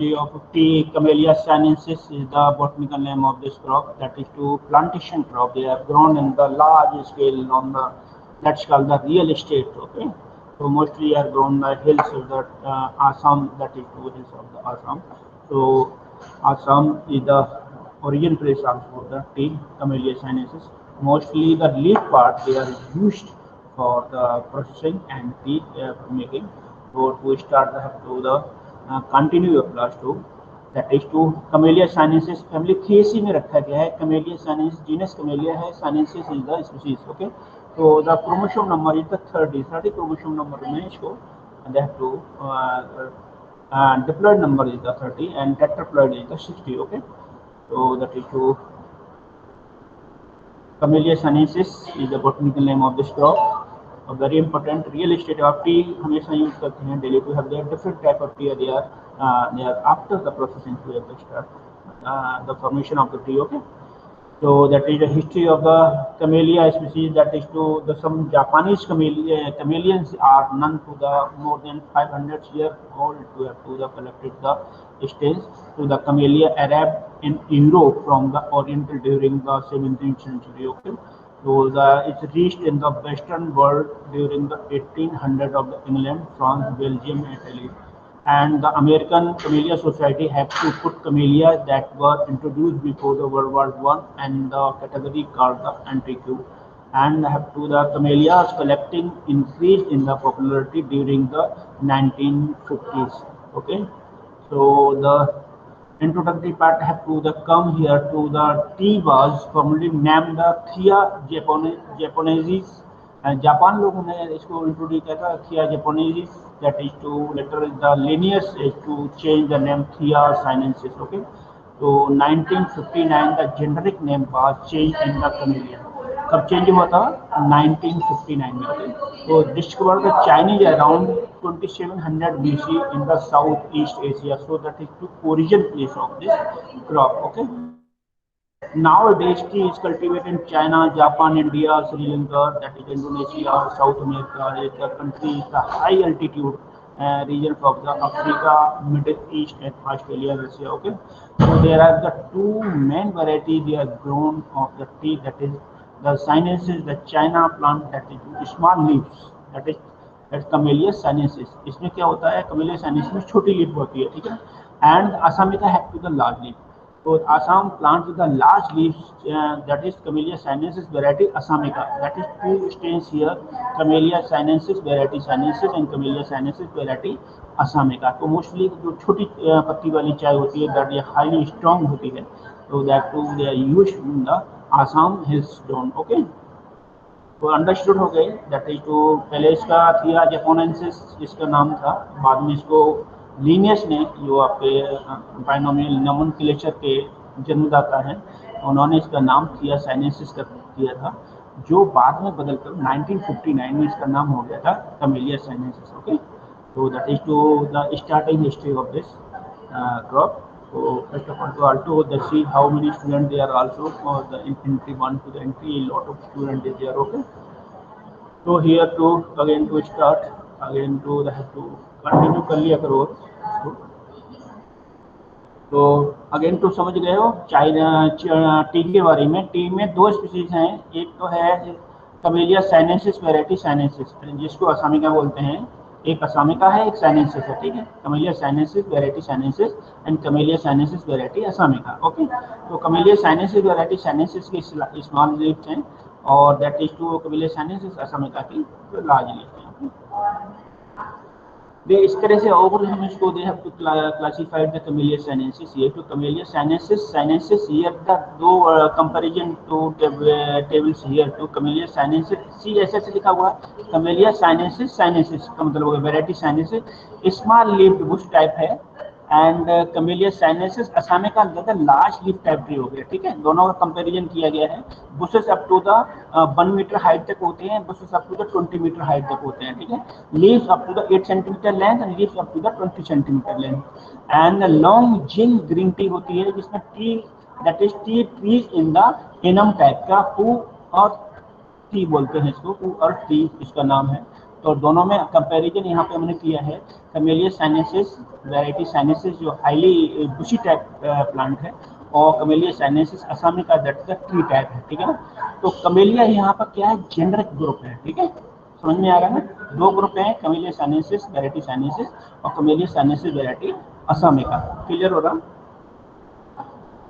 of tea, Camellia sinensis is the botanical name of this crop. That is to plantation crop. They are grown in the large scale on the, that's called the real estate. Okay, so mostly are grown by hills of the Assam. That is to hills of the Assam. So Assam is the origin place also of the tea, Camellia sinensis. Mostly the leaf part they are used for the processing and tea making. So to start to the continue your class to that is to Camellia sinensis family Theaceae में रखा गया है. Camellia sinensis genus Camellia है, sinensis is the species. Okay, so the chromosome number is the 30 chromosome number में इसको they have to diploid number is the 30 and tetraploid is the 60. Okay, so that is to Camellia sinensis is the botanical name of this crop. A very important real estate of tea हमेशा use करते हैं daily to have their different type of tea they are after the processing to have the start the formation of the tea. Okay, so that is the history of the Camellia species. That is to the some Japanese chameleons are known to the more than 500 years old to have to the collected the stains to the Camellia arrived in Europe from the Oriental during the 17th century. Okay, so it's reached in the Western world during the 1800 of the England, France, Belgium, Italy, and the American Camellia Society have to put camellias that were introduced before the World War One and the category called the antique, and have to the camellias collecting increased in the popularity during the 1950s. Okay, so the introductory part have to the come here to the tea was formerly named the Thea Japonesis. Japan लोगों ने इसको introduce किया था Thea Japanese. That is to later the Linnaeus is to change the name Thea sinensis. Okay, तो 1959 the generic name was change in the Camellia. कब चेंज हुआ था? 1959 में. ओके, तो discovered the Chinese around 2700 BC in the Southeast Asia. So that is the origin place of this crop. Okay. Nowadays, tea is cultivated in China, Japan, India, Sri Lanka, that is Indonesia, South America. It's a country, it's a high altitude region of the Africa, Middle East, and Australia, Russia. Okay, so there are the two main varieties they are grown of the tea. That is the sinensis, the China plant, that is small leaves. That's Camellia sinensis. इसमें क्या होता है? Camellia sinensis में छोटी leaf होती है, ठीक है. And Assamica have to the large leaf. So Assam plant with the large leaves, that is Camellia sinensis variety Assamica. That is two strains here, Camellia sinensis variety sinensis and Camellia sinensis variety Assamica. तो mostly जो छोटी पत्ती वाली चाय होती है that ये highly strong होती है, so that too they are used in the Assam hills zone. Okay, तो अंडरस्टूड हो गए. दैट इज टू पहले इसका थिया जापानेंसिस इसका नाम था, बाद में इसको लीनियस ने जो आपके बाइनोमियल नोमेनक्लेचर के जन्मदाता हैं उन्होंने इसका नाम थिया साइनेंसिस का किया था, जो बाद में बदलकर 1959 में इसका नाम हो गया था कैमेलिया साइनेंसिस. ओके, तो that is to the starting history of this crop. So first of all, to also the see how many students they are also for the entry 1 to the entry, a lot of students is there. Okay, so here to again to start again to the have to continue कर लिया करो. तो again तो समझ गए हो China T के बारे में. टी में दो स्पीसीज हैं, एक तो है कैमेलिया साइनेंसिस वैरायटी साइनेंसिस जिसको असामिका बोलते हैं, एक असामिका है एक साइनेंसिस है, ठीक है. Camellia sinensis variety sinensis and camellia sinensis variety assamica. Okay, तो कैमेलिया साइनेंसिस वैरायटी साइनेंसिस की स्मॉल लीव्स हैं और that is to camellia sinensis assamica की लार्ज लीव्स हैं. दे इस तरह से ओवरऑल हम इसको they have to classified the camellia sinensis. ये to camellia sinensis here the दो comparison to tables here to camellia sinensis see ऐसे लिखा हुआ है. कैमेलिया साइनेंसिस का मतलब होगा variety sinensis small leaved bush type है एंड कैमेलिया साइनेंसिस असामिका का लार्ज लीफ टाइप ट्री हो गया, ठीक है. दोनों का कंपैरिजन किया गया है. Bushes up to the 1 metre height तक होते हैं, bushes up to the 20 metre height तक होते हैं, ठीक है. Leaves up to the 8 centimetre length and leaves up to the 20 centimetre length and Longjing green tea होती है जिसमें tea that is tea trees in the Annam type का. हू और टी बोलते हैं इसको, हू और टी इसका नाम है. तो दोनों में कंपैरिजन यहाँ पे हमने किया है। कैमेलिया साइनेंसिस वैरायटी साइनेंसिस जो हाईली बुशी टाइप प्लांट है, और कैमेलिया साइनेंसिस असमी का दैट का ट्री टाइप है, ठीक है ना। तो कैमेलिया यहाँ पर क्या है, जेनरिक ग्रुप है, ठीक है, समझ में आ रहा है ना। दो ग्रुप हैं, कैमेलिया साइनेंसिस वैरायटी साइनेंसिस और कैमेलिया साइनेंसिस वैरायटी असमी का। क्लियर हो रहा।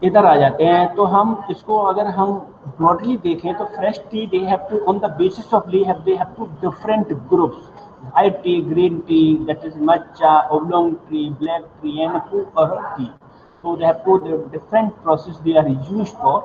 इधर आ जाते हैं, तो हम इसको अगर हम ब्रॉडली देखें तो fresh tea they have to on the basis of they have to different groups, white tea, green tea, that is matcha, oblong tea, black tea and poor tea. So they have two different process they are used for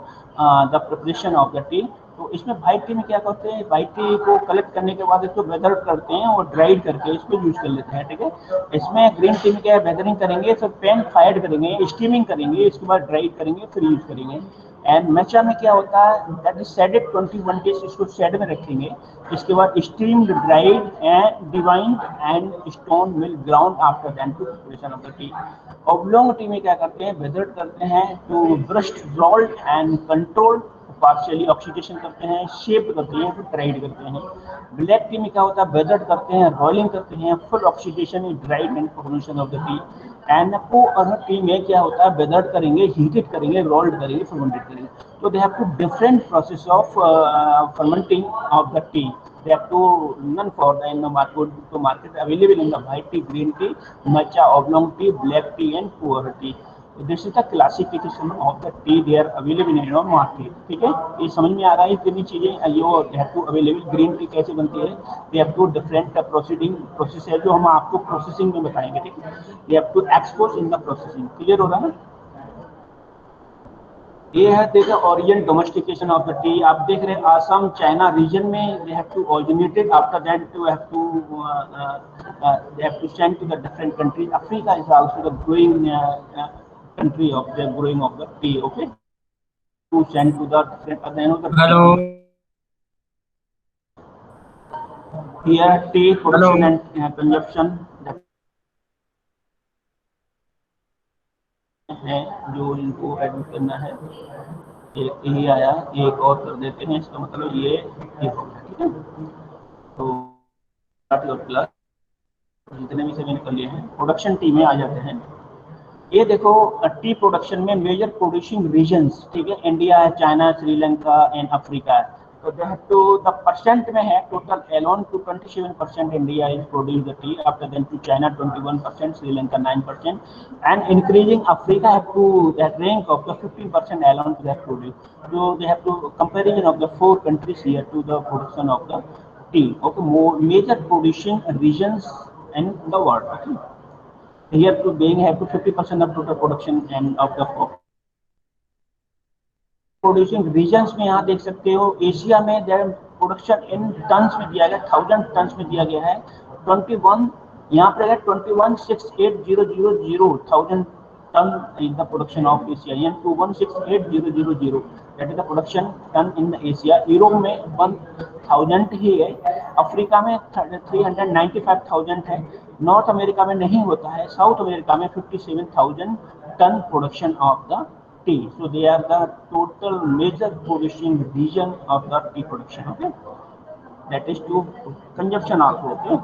the preparation of the tea. तो इसमें white T में क्या करते हैं, white T को collect करने के बाद इसको वेदर करते हैं और ड्राइड करके इसको यूज कर लेते हैं, ठीक है। इसमें ग्रीन टी में क्या है, वेदरिंग करेंगे, फिर पैन फायर करेंगे, स्टीमिंग करेंगे, इसके बाद ड्राइड करेंगे, फिर यूज करेंगे। एंड मैचा में क्या होता है, दैट इज सेडेड 21 डेज, इसको शेड में रखेंगे, इसके बाद steamed, dried and deveined and stone mill ground after than to preparation of the tea. Oolong tea में क्या करते हैं, वेदर करते हैं to bruised rolled and control, partially oxidation करते हैं, शेप करते हैं, फिर ड्राइड करते हैं। ब्लैक टी में क्या होता है, वेदर करते हैं, रॉलिंग करते हैं, full oxidation is dried and formation of the tea. And poor T में क्या होता है, वेदर करेंगे, हीटेड करेंगे, रोल्ड करेंगे, फर्मेंटेड करेंगे। तो they have to different process of fermenting of the tea. They have to none for the in the market available in the white tea, green tea, matcha, oolong tea, black tea and pu'er tea. So this is the classification of the tea they are available in your market. ठीक है, ये समझ में आ रहा है इतनी चीजें। यो they have to available green tea कैसे बनती है, they have to different process है जो हम आपको प्रोसेसिंग में बताएंगे, ठीक है। they have to expose in the processing। Clear हो रहा है। ये है देखिए origin domestication of the tea. आप देख रहे हैं आसाम चाइना रीजन में they have to originated, after that to have to send to the different countries. Africa is also the growing country of the growing of the tea, okay, to send to the different hello here tea hello production and consumption है जो इनको admit करना है। एक यही आया, एक और कर देते हैं, इसका मतलब ये हो गया, ठीक है। तो क्लास जितने भी से मैंने कर लिए हैं, प्रोडक्शन टी में आ जाते हैं। ये देखो टी प्रोडक्शन में मेजर प्रोड्यूसिंग रीजन्स, ठीक है, इंडिया है, चाइना, श्रीलंका एंड अफ्रीका है। तो they have to the percent में है total alone to 27% India is produce the tea, after then to China 21%, Sri Lanka 9% and increasing Africa have to that rank of the 15% alone to that produce. so they have to comparison of the 4 countries here to the production of the tea, okay, more major producing regions in the world, okay. Here to being have to 50% of total production and of the producing regions में यहाँ देख सकते हो, Asia में their production in turns में दिया गया, 1000 turns में दिया गया है। 21 यहाँ पर है 21,68,000 1000 ton is the production of Asia and 21,68,000 that is the production ton in the Asia। Europe में 1000 ही है, अफ्रीका में 395,000 है, नॉर्थ अमेरिका में नहीं होता है, साउथ अमेरिका में 57,000 ton production of the tea। So they are the total major producing region of the tea production, okay, that is to consumption also, okay।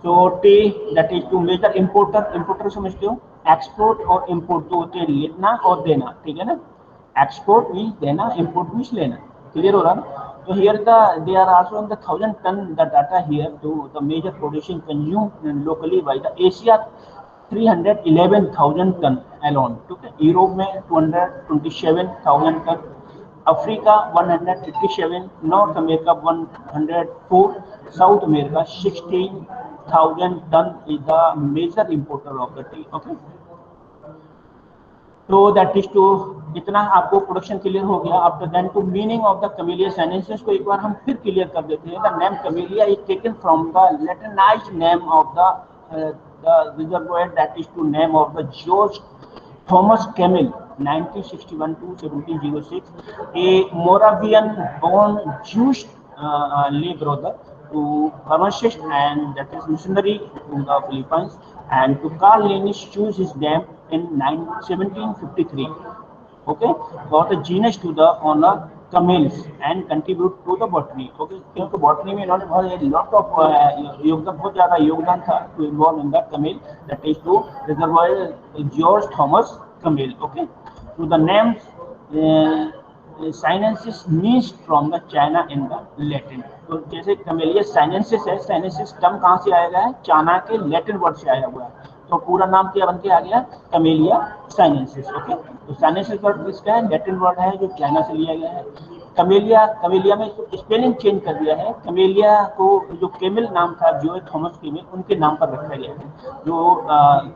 तो tea that is to major importer समझते हो, export और import दो होते हैं, लेना और देना, ठीक है ना। एक्सपोर्ट मीन्स देना, इम्पोर्ट मीन्स लेना। क्लियर हो रहा ना। तो here the they are also in the 1000 ton the data here to the major producing consume locally by the Asia 311,000 ton alone, ठीक है। यूरोप में 227,000 ton, Africa 157, North America 104, South America 16,000 ton is the major importer of the tea, okay। तो that is to इतना आपको production clear हो गया। After then to meaning of the camellia sinensis को एक बार हम फिर क्लियर कर देते हैं। The name camellia is taken from the Latinised name of the reservoir that is to name of the George Thomas Kamel 1961 to 1706, a Moravian born Jewish lay brother to pharmacist and that is missionary in the Philippines, and to Carl Linnaeus chose his name in 1753 okay, got a genus to the honor camels and contribute to the botany, okay, क्योंकि botany में इन्होंने बहुत lot of योगदान, बहुत ज़्यादा योगदान था to involve in the camel, that is to reservoir George Thomas Camel, okay. So the names sinensis means from the China in the Latin, तो जैसे camellia sinensis है, sinensis टर्म कहाँ से आया है, चाइना के लैटिन वर्ड से आया हुआ है, तो पूरा नाम क्या बन के आ गया, कमेलिया साइनेंसिस, ओके। तो साइनेंसिस वर्ड किसका है, लैटिन वर्ड है जो चाइना से लिया गया है। कमेलिया, कमेलिया में स्पेलिंग चेंज कर दिया है, कमेलिया को जो केमिल नाम था जो थॉमस केमिल, उनके नाम पर रखा गया है, जो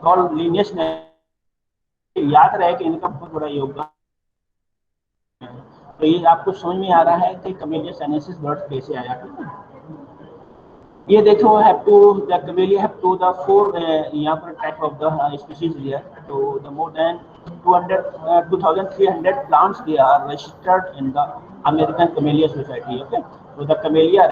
कॉल लिनियस ने याद रहे कि इनका बहुत बड़ा योगदान है। तो ये आपको समझ में आ रहा है कि कमेलिया साइनेंसिस वर्ड कैसे आया, ठीक है। ये देखो have to the camellia have to the four यहाँ पर type of the species here, तो the more than 2300 plants they are registered in the American camellia society, okay. तो the camellia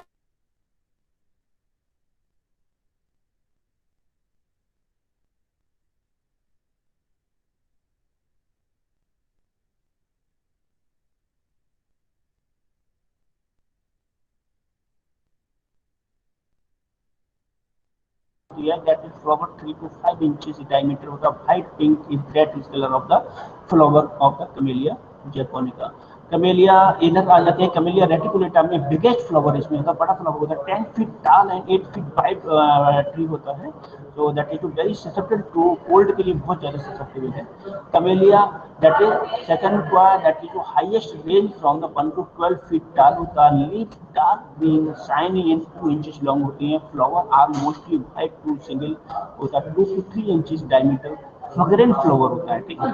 that is flower 3 to 5 inches diameter होता है, white pink is that is color of the flower of the camellia japonica। Camellia इधर आ जाते हैं, camellia reticulata में biggest flower इसमें होता है, बड़ा फ्लावर होता है, 10 फीट टाल एंड 8 फीट वाइड ट्री होता है, तो that is very susceptible to cold के लिए बहुत ज़्यादा ससेप्टेबल है। Camellia that is second that is highest range from the 1 to 12 feet tall होता है, leaf dark green shiny in 2 inches long होती हैं, flower are mostly white to single होता है, 2 to 3 inches diameter, fragrant flower होता है, ठीक है।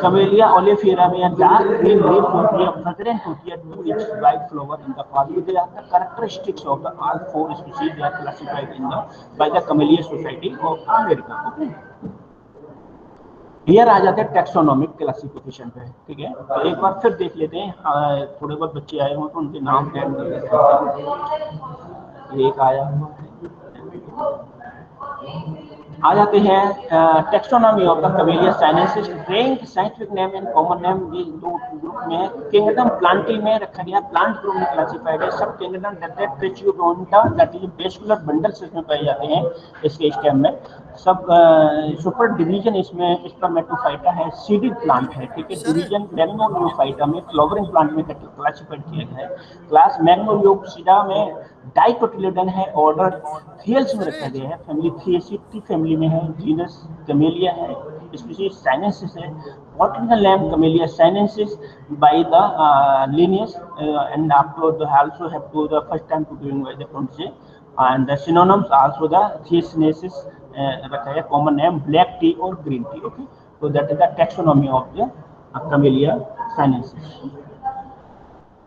कमेलिया ओलिफेरा में डार्क ग्रीन लीफ होती है, फ्रेग्रेंट होती है, 2 inch wide flower in the fall with the characteristics of the all four species they are classified in the by the camellia society of America, okay. Here आ जाते हैं taxonomic classification पे, ठीक है। तो एक बार फिर देख लेते हैं, थोड़े बहुत बच्चे आए हों तो उनके नाम ऐड कर लेते हैं। एक आया हुआ है, आ जाते हैं taxonomy of the camellia sinensis, rank scientific name and common name, ये दो ग्रुप में है। किंगडम प्लांटी में रखा गया, प्लांट ग्रुप में क्लासिफाइड है। Sub kingdom tracheobionta that is vascular bundles इसमें पाए जाते हैं इसके स्टेम में। सब सुपर डिवीजन इसमें स्पर्मेटोफाइटा है, सीडेड प्लांट है, ठीक है। डिवीजन मैग्नोलियोफाइटा में फ्लावरिंग प्लांट में क्लासिफाइड किया गया है। क्लास मैग्नोलियोप्सिडा में डाइकोटिलेडन है, ऑर्डर थियल्स में रखा गया है, फैमिली थियेसिटी फैमिली में है, जीनस कमेलिया है, स्पीशीज साइनेंसिस है। Botanical name camellia sinensis by the Linnaeus and after also have to the first time to doing by the pronunciation and the synonyms also the Theisnesis रखा है, common name black T और green tea, okay. तो that is the taxonomy of the camellia sinensis.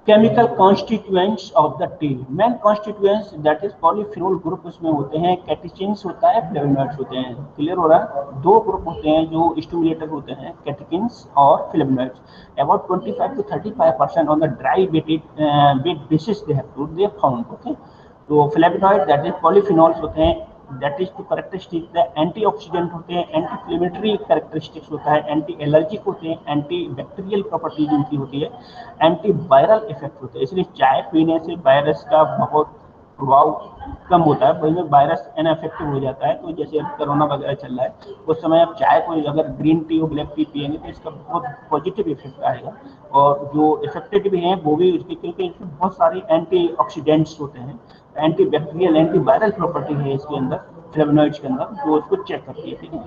Chemical constituents of the T, main constituents that is polyphenol group उसमें होते हैं, कैटेकिन्स होता है, flavonoids होते हैं। क्लियर हो रहा है, दो ग्रुप होते हैं जो स्टिमुलेटर होते हैं, कैटेकिन्स और flavonoids. About 25 to 35% on the dry weight basis they have to they found, okay. तो फ्लेवोनॉइड दैट इज पॉलीफिनोल्स होते हैं, that is to characteristic the antioxidant होते हैं, एंटी इन्फ्लेमेटरी कैरेक्टरिस्टिक्स होता है, एंटी एलर्जिक होते हैं, एंटी बैक्टीरियल प्रॉपर्टीज इनकी होती है, एंटी वायरल इफेक्ट होते हैं। इसलिए चाय पीने से वायरस का बहुत प्रभाव कम होता है, उसमें वायरस इनफेक्टिव हो जाता है। तो जैसे अब कोरोना वगैरह चल रहा है, उस समय आप चाय को अगर ग्रीन टी और ब्लैक टी पियेंगे तो इसका बहुत पॉजिटिव इफेक्ट आएगा, और जो इफेक्टेड भी हैं वो भी उसके, क्योंकि इसमें बहुत सारी एंटी ऑक्सीडेंट्स होते हैं, anti bacterial anti viral property है इसके अंदर, फ्लेवोनॉइड्स के अंदर, जो उसको चेक करती है, ठीक है।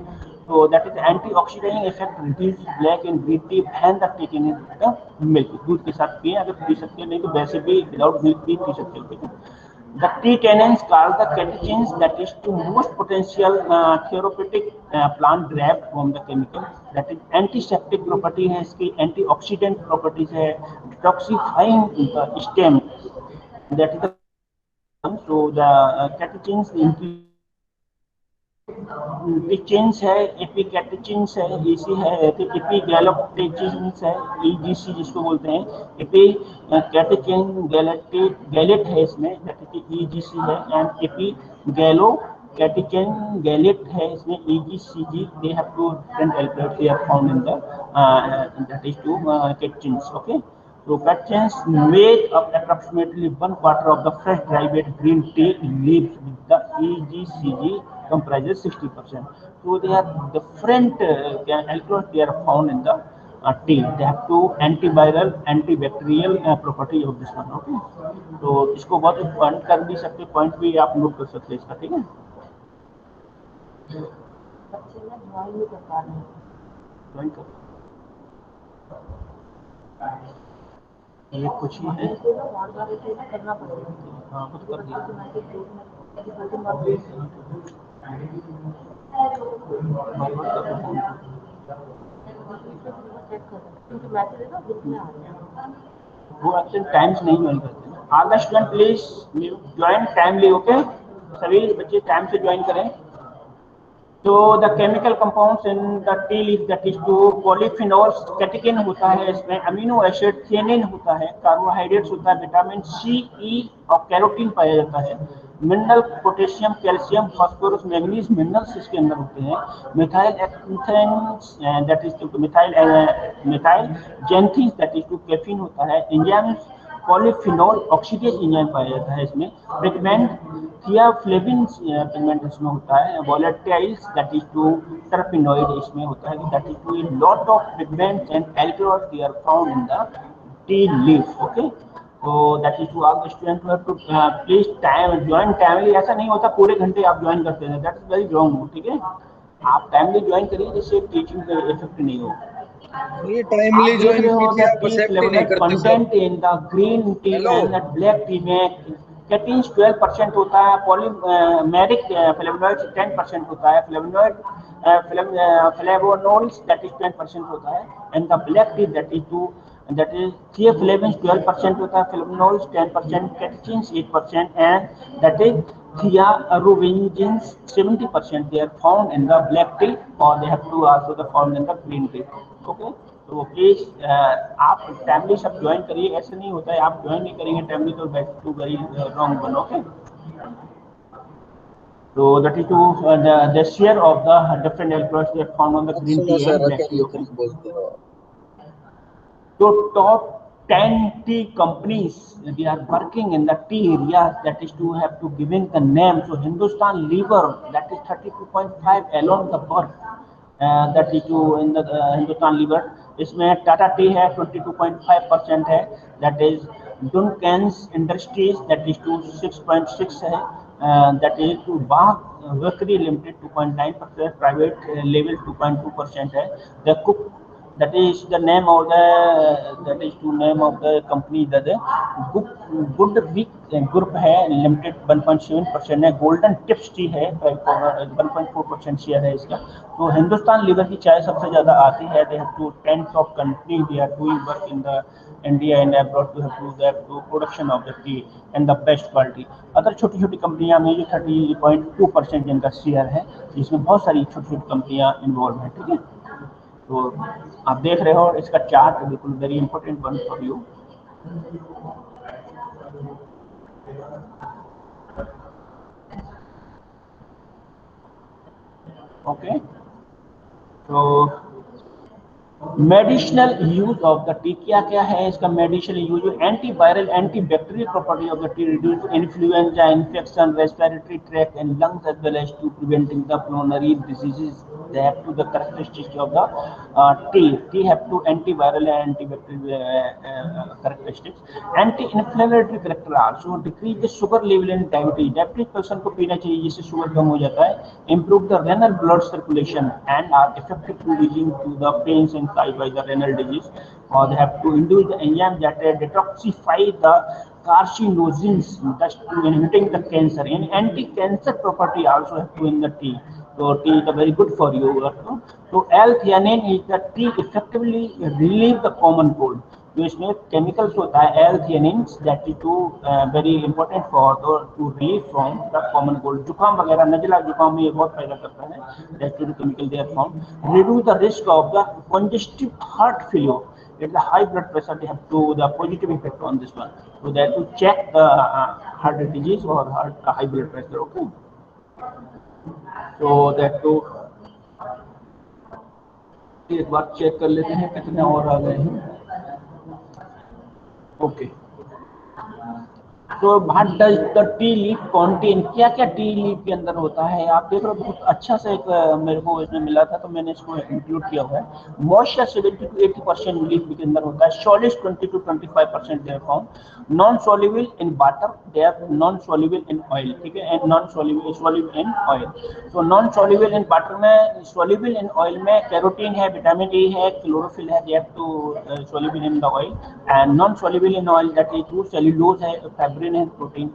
तो that is anti oxidising effect reduce black and green tea and the taking in the milk, दूध के साथ पिए अगर पी सकते हैं, नहीं तो वैसे भी विदाउट मिल्क भी पी सकते हैं, ठीक है। The tea tannins called the catechins that is to most potential therapeutic plant derived from the chemical, that is antiseptic property है इसकी, antioxidant properties है, detoxifying the stem, that is the so the catechins include चेंस है, एपिकैटेचिन्स है, EC है, एपिगैलोक्टेचिन्स है, EGC जिसको बोलते हैं, एपिकैटेचिन गैलेट है इसमें, ईजीसी है, एंड एपिगैलो कैटिकेन गैलेट है इसमें EGCG, they have two different alkaloids they are found in the that is two catechins. Okay, so catechins make up approximately 1/4 of the fresh dry weight green tea leaves, with the EGCG comprises 60%. So they are different alkaloids they are found in the tea. They have two antiviral antibacterial property of this one. Okay, तो इसको बहुत point कर भी सकते, point भी आप note कर सकते हैं इसका, ठीक है। बच्चे ना ज्वाइन नहीं कर पा रहे हैं, ज्वाइन कर ये कुछ ही है, करना पड़ेगा। हाँ वो तो कर दिया। वो एक्चुअली टाइम्स नहीं ज्वाइन करते। All the student please join timely. Okay, सभी बच्चे टाइम से ज्वाइन करें। तो the chemical compounds in the tea leaf that is to polyphenols, catechin होता है इसमें, अमीनो एसिड, थियानिन होता है, कार्बोहाइड्रेट्स होता है, विटामिन सी, ई और कैरोटीन पाया जाता है, mineral potassium, calcium, phosphorus, manganese minerals इसके अंदर होते हैं, methyl xanthines that is to methyl xanthine that is to caffeine होता है, एंजाइम्स पॉलीफिनोल ऑक्सीडेज एंजाइम पाया जाता है इसमें, पिगमेंट थियाफ्लेविन पिगमेंट इसमें होता है, volatiles that is to terpenoid इसमें होता है, that is to lot of pigments and alkaloids they are found in the tea leaf. Okay, तो that is to all the student have to please time join timely. ऐसा नहीं होता पूरे घंटे आप ज्वाइन करते हैं, दैट इज वेरी रॉन्ग। ठीक है, आप टाइमली ज्वाइन करिए जिससे टीचिंग पे इफेक्ट नहीं हो। ये टाइमली ज्वाइन कीजिए, आप एक्सेप्ट ही नहीं करते sir. Content in the green tea and the black T में कैटीन्स 12% होता है, पॉलीमेरिक फ्लेवोनॉइड्स 10% होता है, फ्लेवोनोल्स दैट इज 10% होता है, and the black T that is थियोफ्लेविन्स 12% होता है, flavonols 10%, कैटेकिन्स 8%, and that is thiarovigens 70% they are found in the black tea, or they have to also the found in the green tea. Okay, तो please आप timely सब join करिए। ऐसे नहीं होता है आप ज्वाइन नहीं करेंगे टाइमली तो back to very wrong one. Okay, so that is to the share of the different alkaloids that found on the green tea and black tea. Okay, so top 10 tea companies they are working in the tea areas, that is to have to giving the name. So Hindustan Lever that is 32.5 along the birth, that is to in the Hindustan Lever, इसमें Tata T है 22.5% है, that is Duncan's Industries that is to 6.6 है, that is to Bach Bakery Limited 2.9%, private level 2.2% है, the Cook that is the name of the company that Goodwick Group है limited 1.7% है, golden tips T है 1.4% share है इसका। तो Hindustan liver की चाय सबसे ज़्यादा आती है। They have to 10 top company they are doing work in the India and abroad to have to production of the tea and the best quality. Other छोटी छोटी कंपनियां में जो 30.2% जिनका शेयर है, जिसमें बहुत सारी छोटी छोटी कंपनियां इन्वॉल्व हैं। ठीक है, तो आप देख रहे हो इसका चार्ट बिल्कुल very important one for you. Okay, तो medicinal use of the tea क्या क्या है इसका medicinal use? Antiviral antibacterial property of the tea, reduce influenza infection, respiratory tract and lungs as well as to preventing the pulmonary diseases. They have to the characteristics of the tea. Tea have to antiviral and antibacterial characteristics. Anti-inflammatory character also, decrease the sugar level in diabetes. Diabetic person को पीना चाहिए जिससे sugar कम हो जाता है। Improve the renal blood circulation and are effective to reducing to the pains and caused by the renal disease. Or they have to induce the enzyme that detoxify the carcinogens, thus to inhibiting the cancer. And anti-cancer property also have to in the tea. So tea is very good for you. So L-theanine is the tea effectively relieve the common cold. तो इसमें chemicals होता है L-theanine that is to very important for the to relieve from the common cold. जुकाम वगैरह नजला जुकाम में ये बहुत फायदा करता है। That is the chemical they are found. Reduce the risk of the congestive heart failure. It's the high blood pressure, they have to the positive effect on this one. So they have to check the heart disease or high blood pressure. Okay. तो that to एक बार check कर लेते हैं कितने और आ गए हैं। Okay, तो what does the tea leaf contain, क्या क्या टी लीफ के अंदर होता है आप देख रहे हो। बहुत अच्छा से एक मेरे को इसमें मिला था तो मैंने इसको इंक्लूड किया हुआ है। मॉइस्चर 70 to 80% लीफ के अंदर होता है। Solids 20 to 25% they are found. Non soluble in water, they are non soluble in oil, ठीक है, and non soluble in oil. तो नॉन सॉल्युबल इन वाटर में, सॉल्युबल इन ऑयल में कैरोटीन है, विटामिन ए है, क्लोरोफिल है, they have to soluble in the oil. And non soluble in oil that is cellulose है, fibrin है, protein.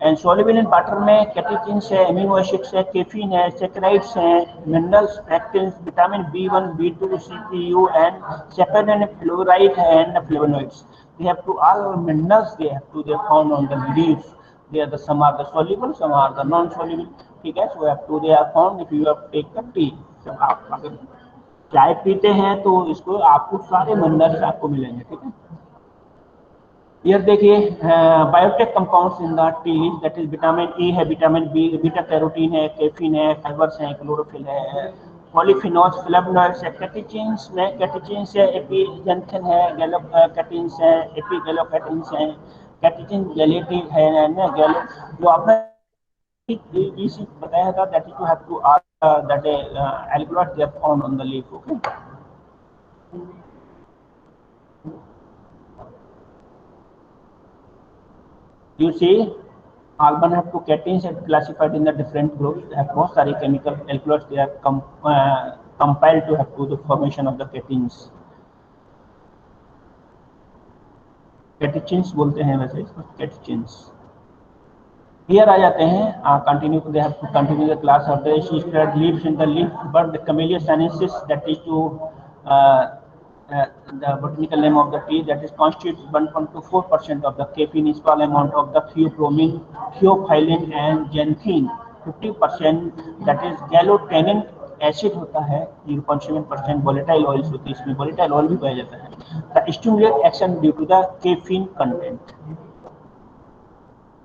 And soluble in water में कैटेकिन्स है, amino acids है, कैफीन है, सैकराइड्स हैं, minerals, pectins, vitamin B1, B2, CPU and saponin, fluoride and flavonoids. They have to all minerals, they are found on the leaves. They are some are the soluble, some are the non soluble, ठीक है। So have to they are found if you have take the tea। जब आप अगर चाय पीते हैं तो इसको आपको सारे मिनरल्स आपको मिलेंगे, ठीक है। ये देखिए biotech compounds in the tea leaf, that is vitamin E है, विटामिन बी, बीटा कैरोटीन है, कैफीन है, फाइबर्स हैं, क्लोरोफिल है, पॉलीफिनोल्स, फ्लेवोनॉइड्स है, कैटेचिन्स में कैटेचिन्स है, एपीजेंथिन है, गैलोकैटिन्स है, एपीगैलोकैटिन्स है, कैटेचिन गैलेटिव है ना, गैलो जो आपने इसी बताया था that you have to that alkaloids they are found on the leaf, okay. You see, carbon have two cations and classified in the different groups. They have बहुत सारे chemical alkaloids they are compiled to have to the formation of the cateins. Catechins बोलते हैं वैसे इसको, catechins. Here आ जाते हैं continue they have to continue the class of the she spread leaves in the leaf but the Camellia sinensis that is to the botanical name of the tea that is constitutes 1.24% of the caffeine, small amount of the theobromine, theophylline and xanthine, 50% that is gallotanninic acid होता है, 0.7% volatile oils होती है, इसमें volatile oil भी पाया जाता है। The stimulate action due to the caffeine content.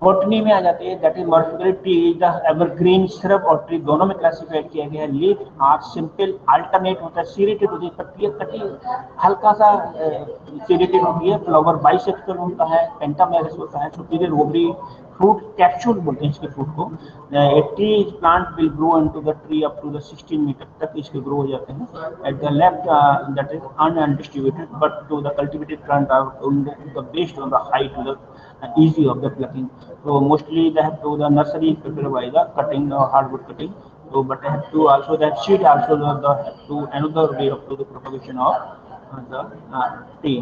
Botany में आ जाते हैं that is morphically tea is the evergreen, shrub और ट्री दोनों में क्लासिफाइड किया गया है। लीफ आर सिंपल, अल्टरनेट होता है, सीरेटेड होती है, पत्तियां कटी हल्का सा सीरेटेड होती है। फ्लावर बाइसेक्सुअल होता है, पेंटामेरस होता है, सुपीरियर ओवरी, फ्रूट कैप्सूल बोलते हैं इसके फ्रूट को। A tree plant will grow into the tree up to the 16 metre तक इसके ग्रो हो जाते हैं। At the left that is undistributed but to the cultivated plant are the based on the height to the easy of the plucking. So mostly they have to the nursery prepared by the cutting hardwood cutting. So but they have to also that seed also the to another way of to the propagation of the tree.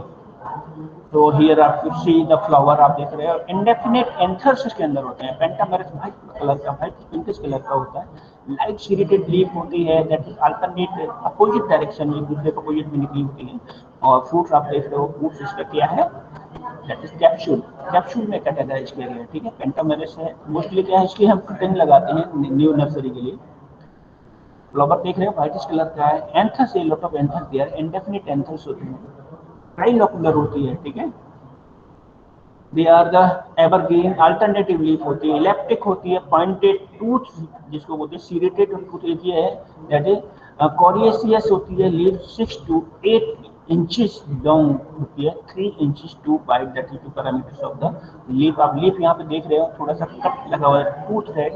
तो here आप see the flower आप देख रहे हो, indefinite anthers इसके अंदर होते हैं। पेंटामेरस व्हाइट कलर का, व्हाइट पिंकिश कलर का होता है। लाइट सीरेटेड लीफ होती है that is alternate opposite direction में, दूसरे को अपोजिट में निकली होती है। और फ्रूट्स आप देख रहे हो, फ्रूट्स इसका क्या है दैट इज कैप्सूल, कैप्सूल में कैटेगराइज किया गया है, ठीक है। पेंटामेरस है मोस्टली क्या है इसकी हम कटिंग लगाते हैं न्यू नर्सरी के लिए। फ्लावर देख रहे हो व्हाइटिश कलर का है। Anthers a lot of anthers there, indefinite anthers होते हैं, ट्राइलोकुलर होती है, ठीक है। They are the evergreen, alternative leaf होती है, इलेप्टिक होती है, पॉइंटेड टूथ जिसको बोलते हैं, सीरेटेड टूथ एक ही है दैट इज कोरिएसियस होती है। लीफ 6 to 8 इंचेस लॉन्ग होती है, 3 inches to wide, that is to parameters of the leaf. आप लीफ यहाँ पे देख रहे हो थोड़ा सा कट लगा हुआ है, टूथ है,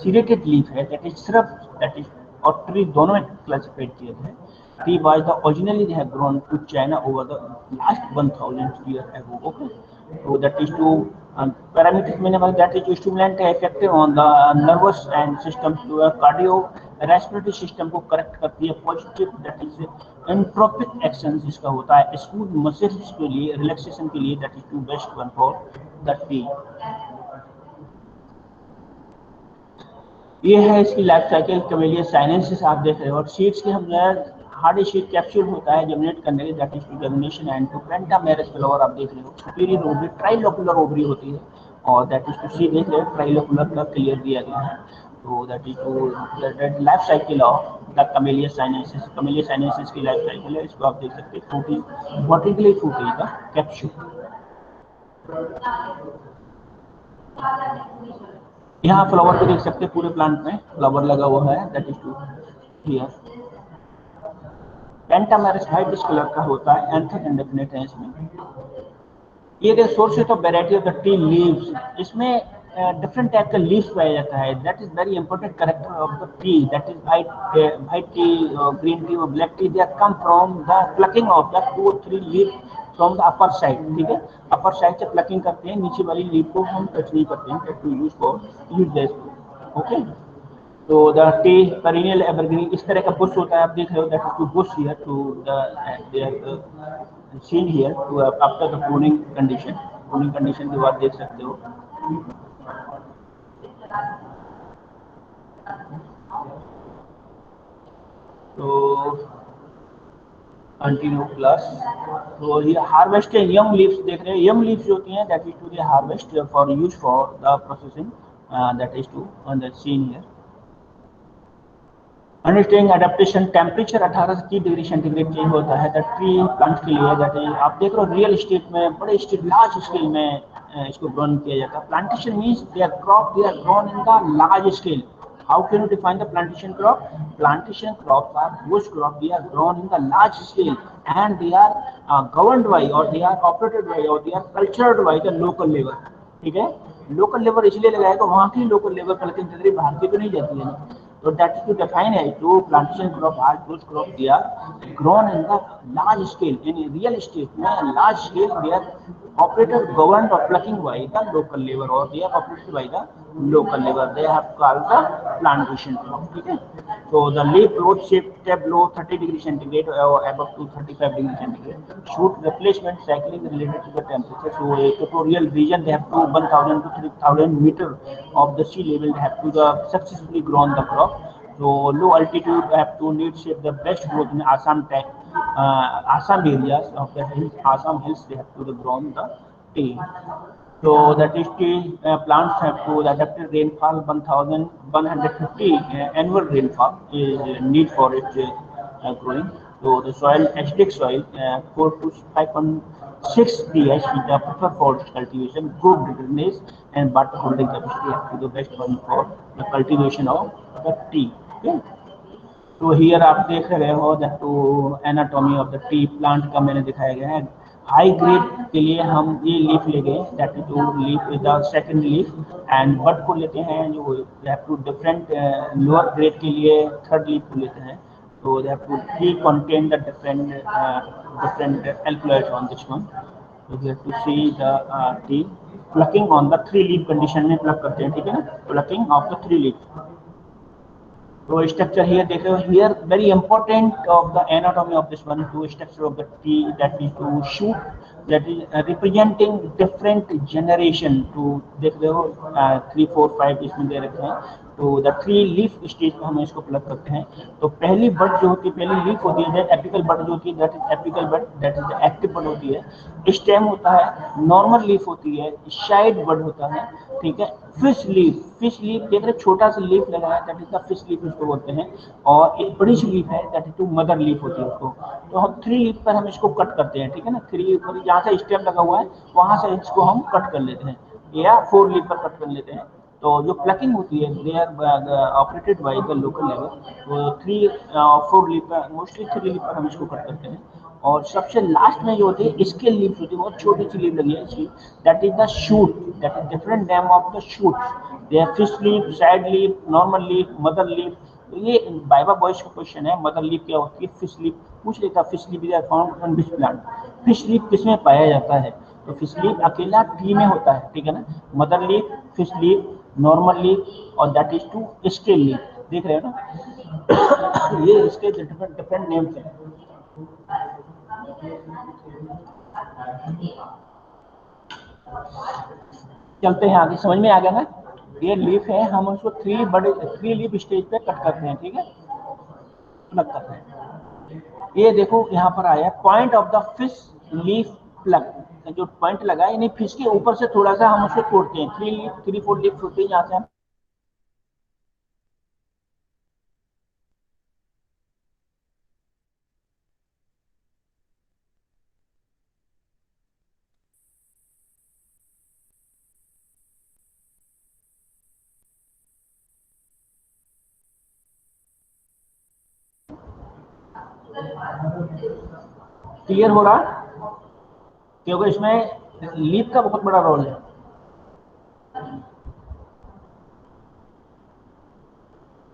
सीरेटेड लीफ है that is shrub that is, और ट्री दोनों में क्लासिफाइड किए गए हैं। Tree was the originally they have grown to China over the last 1000 years ago. Okay, so that is to parameters minimal, that is to stimulant effective on the nervous and system to cardio respiratory system को correct करती है। Positive that is entropic action जिसका होता है smooth muscles के लिए, relaxation के लिए, that is to best one for the tea। ये है इसकी लाइफ साइकिल। कैमेलिया साइनेंसिस आप देख रहे हो, और सीड्स के हम हार्ड शीट कैप्सूल होता है जर्मिनेट करने के, that is to germination and to pentamerous flower आप देख रहे हो। सुपीरियर ओवरी, ट्राइलोकुलर ओवरी होती है, और दैट इज टू सी देख रहे हो ट्राइलोकुलर का क्लियर दिया गया है। तो that is to that life cycle of the camellia sinensis. Camellia sinensis की लाइफ साइकिल है, इसको आप देख सकते हैं। Fruit is vertically fruit is the capsule. यहाँ फ्लावर को देख सकते हैं, पूरे प्लांट में फ्लावर लगा हुआ है, that is to here. Pentamerous white colour का होता है, एंथर इंडेफिनिट है इसमें। ये the sources of variety of the tea leaves, इसमें डिफरेंट टाइप का लीव्स पाया जाता है, that is very important character of the tea, that is white tea, green tea और black tea, they are come from the plucking of the 2 or 3 leave from the upper side, ठीक है, upper side से plucking करते हैं, नीचे वाली leave को हम टच नहीं करते हैं, to use for use this, okay. तो द टी पेरिनियल एवरग्रीन, इस तरह का बुश होता है, आप देख रहे हो, that is to bush here to the seen here to after the pruning condition के बाद देख सकते हो। तो कंटिन्यू प्लस, तो ये हार्वेस्ट यंग लीव्स देख रहे हैं, यंग लीव्स जो होती हैं that is to the harvest for use for the processing, that is to on the seen here. Understanding adaptation, temperature 18 से 30 डिग्री सेंटीग्रेड चेंज होता है दैट ट्री प्लांट के लिए, दैट इज आप देख रहे हो रियल स्टेट में, बड़े स्टेट लार्ज स्केल में इसको ग्रोन किया जाता है। Plantation means they are crop, they are grown in the large scale. How can you define the plantation crop? Plantation crops are bush crop. They are grown in the large scale and they are governed by or they are operated by or they are cultured by the local labor. ठीक है, local labour इसलिए लगाएगा, वहाँ की local labour कल के अंदर बाहर की तो नहीं जाती है ना। So that is to define as to plantation crop are those crops they are grown in the large scale in real estate में large scale they are operated governed or plucking by the local labor or they are operated by the local labor, they have called the plantation crop, ठीक है। So the leaf growth shape step below 30 degree centigrade or above to 35 degree centigrade, shoot replacement cycling related to the temperature, so a tutorial region they have to 1000 to 3000 meter of the sea level they have to the successfully grown the crop. So low altitude have to need shape the best growth in Assam type, Assam areas of the hills, Assam hills they have to the grown the tea. So that is tea plants have to the adapted rainfall 1150 annual rainfall is need for its growing. So the soil acidic soil 4 to 5.6 pH is the preferred for cultivation, good drainage and water holding capacity have to the best one for the cultivation of the tea. Okay. तो here आप देख रहे हो that to anatomy of the tea plant का मैंने दिखाया गया है। हाई ग्रेड के लिए हम ये लीफ ले गए, that is two leaf is the second leaf and but को लेते हैं जो they have to different, lower grade के लिए थर्ड लीफ को लेते हैं। तो they have to tea contain the different alkaloids on this one. तो we have to see the tea plucking on the 3 leaf condition में प्लक करते हैं, ठीक है ना, प्लकिंग ऑफ द 3 लीफ। तो स्ट्रक्चर हियर देख रहे हो, here very important of the anatomy of this one to structure of the tree that is to shoot that is representing different generation, to देख रहे हो 3 4 5 इसमें दे रखे हैं। तो द 3 लीफ स्टेज में हम इसको प्लग करते हैं। तो पहली बड जो होती है, पहली लीफ होती है एपिकल बड जो होती है, that is apical bud, that is active bud होती है। स्टेम होता है, नॉर्मल लीफ होती है, साइड बड होता है, ठीक है। फिश लीफ देख रहे, छोटा सा लीफ लगा है that is the fish leaf उसको बोलते हैं। और एक बड़ी सी लीफ है that is to mother leaf होती है उसको। तो हम 3 लीफ पर हम इसको कट करते हैं, ठीक है ना। 3 लीफ पर जहाँ से स्टेम लगा हुआ है वहां से इसको हम कट कर लेते हैं, या 4 लीफ पर कट कर लेते हैं। तो जो प्लकिंग होती है they are operated by the local level. तो 4 लीफ पर, मोस्टली 3 लीफ पर हम इसको कट करते हैं। और सबसे लास्ट में जो होती है इसके लीफ होती है, बहुत छोटी सी लीफ लगी है इसकी, that is the shoot, that is different name of the shoot. They are fish leaf, side leaf, normal leaf, mother leaf. तो ये बाइबा बॉयज का क्वेश्चन है, मदर लीफ क्या होती है, फिश लीफ पूछ लेता। Fish leaf is found on which plant, fish leaf किसमें पाया जाता है। तो फिश लीफ अकेला ट्री में होता है, ठीक है ना। Mother leaf, fish leaf, normal leaf और that is to scale leaf, देख रहे हो ना। ये इसके डिफरेंट डिफरेंट नेम्स हैं। चलते हैं आगे, समझ में आ गया ना। ये लीफ है, हम उसको 3 लीफ स्टेज पे कट करते हैं, ठीक है, प्लग करते हैं। ये देखो यहाँ पर आया point of the fish leaf plug, जो पॉइंट लगा है यानी फिश के ऊपर से थोड़ा सा हम उसको तोड़ते हैं। 3 4 लीफ होते हैं, यहाँ से हम क्लियर हो रहा, क्योंकि इसमें लीप का बहुत बड़ा रोल है।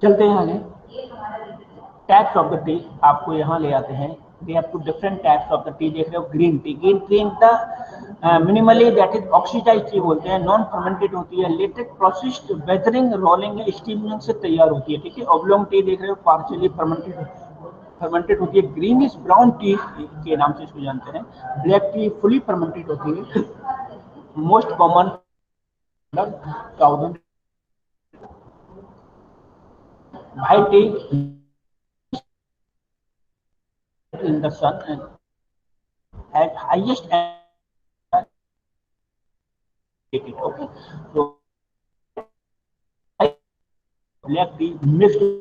चलते हैं आगे। टाइप्स ऑफ द टी आपको यहाँ ले आते हैं। We have to different types of the tea. देख रहे हो green tea, green tea the minimally that is oxidised tea बोलते हैं, नॉन फर्मेंटेड होती है, लेटेड प्रोसेस्ड वेदरिंग रोलिंग स्टीमिंग से तैयार होती है, ठीक है। ओब्लोंग टी देख रहे हो पार्शियली फर्मेंटेड होती है। ग्रीन इज ब्राउन टी के नाम से इसको जानते हैं। ब्लैक टी फुली फर्मेंटेड होती है। Most common thousand. White T in the sun and at highest okay, so black tea mixed.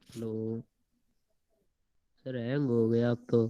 Hello sir, hang हो गया आप तो।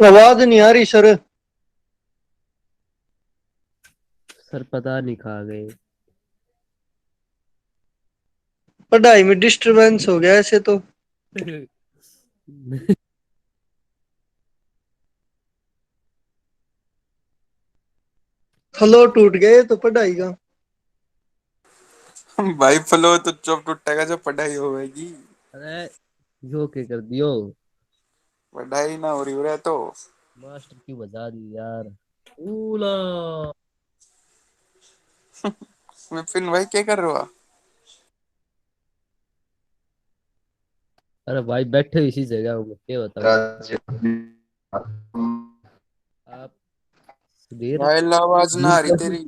आवाज नहीं आ रही सर। सर पता नहीं कहाँ गए। पढ़ाई में डिस्टरबेंस हो गया ऐसे तो। फ्लो टूट गए तो पढ़ाई का। भाई फ्लो तो जब टूटेगा जब पढ़ाई होगी। अरे यो क्या कर दियो। पढ़ाई ना हो रही हो रहा तो मास्टर क्यों बजा दी यार। उला। मैं फिर भाई क्या कर रहे हो आप? अरे भाई बैठे इसी जगह हूँ, क्या बताऊँ आप। सुधीर भाई आवाज ना सुधीर आ रही कोशिश तेरी।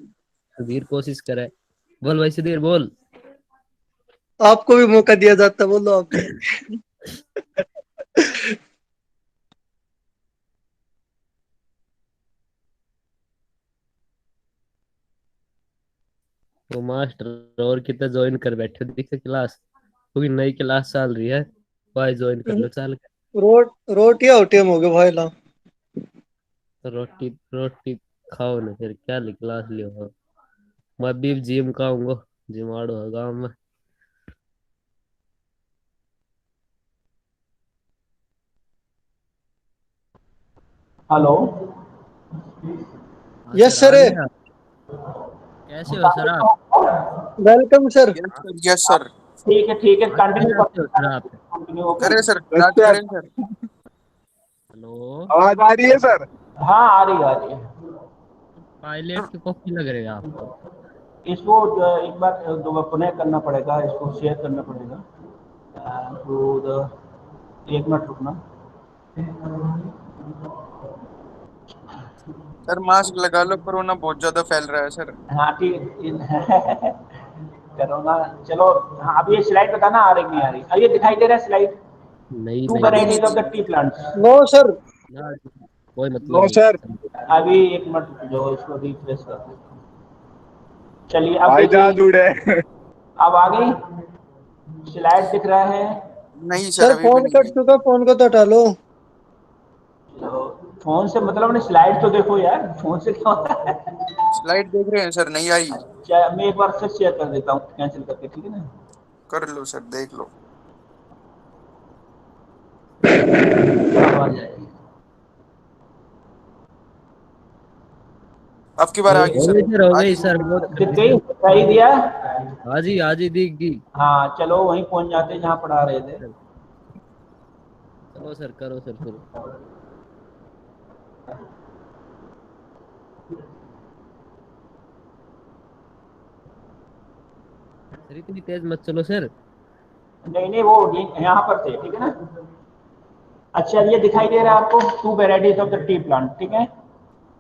सुधीर कोशिश करे। बोल भाई सुधीर बोल। आपको भी मौका दिया जाता, बोलो आप भी। वो मास्टर और कितना ज्वाइन कर बैठे दिखे क्लास, क्योंकि नई क्लास चल रही है। भाई ज्वाइन कर लो चल के। रोटियां होटियां हो गए भाई ला। तो रोटी रोटी खाओ ना, फिर क्या क्लास लियो। मैं भी जिम का आऊंगा, जिमाड़ो है गाँव में। हेलो। हाँ यस सर सर। आ गए आप। कैसे हो सर आप। Welcome sir. Yes sir, yes sir. ठीक है, आज क्या कंटिन्यू करते हो करते सर हैं, आप। Continue okay. करे सर, यस स्टार्ट सर। करें सर। हेलो। आवाज आ रही है सर। हाँ आ रही है, आ रही है। पायलट की कॉपी लग रही है आप तो। इसको एक बार दोबारा पुनः करना पड़ेगा, इसको शेयर करना पड़ेगा। टू द, एक मिनट रुकना। सर मास्क लगा लो, कोरोना बहुत ज्यादा फैल रहा है सर। हाँ ठीक करोना, चलो। हाँ अभी ये स्लाइड बताना आ रही नहीं आ रही, अब ये दिखाई दे रहा है स्लाइड। नहीं टू नहीं अभी नहीं नहीं वेराइटीज ऑफ दिख the tea plants. No sir. ना, कोई मतलब नो सर। नहीं। अभी एक मिनट जो इसको रिफ्रेश कर देता हूँ। चलिए अब भाईजान देखिए, उड़े। अब आ गई स्लाइड दिख रहा है। नहीं सर, सर अभी भी फोन नहीं कट है। चुका, फोन को तो हटा लो। तो फोन से मतलब नहीं, स्लाइड तो देखो यार, फोन से क्या होता है। स्लाइड देख रहे हैं सर, नहीं आई। अच्छा मैं एक बार फिर शेयर कर देता हूँ कैंसिल करके, ठीक है ना। कर लो सर, देख लो। अब आ जाएगी। अब की बार आ गई हो सर। गई सर, हो आ गई गई। सर, बहुत कर दिख दी गई, सर। दिखाई दिया। आज ही दिख गई। हाँ चलो वहीं पहुंच जाते जहाँ पढ़ा रहे थे। चलो सर, करो सर फिर। सर इतनी तेज मत चलो सर। नहीं नहीं, वो यहाँ पर थे, ठीक है ना। अच्छा ये दिखाई दे रहा है आपको, two varieties of the tea plant, ठीक है।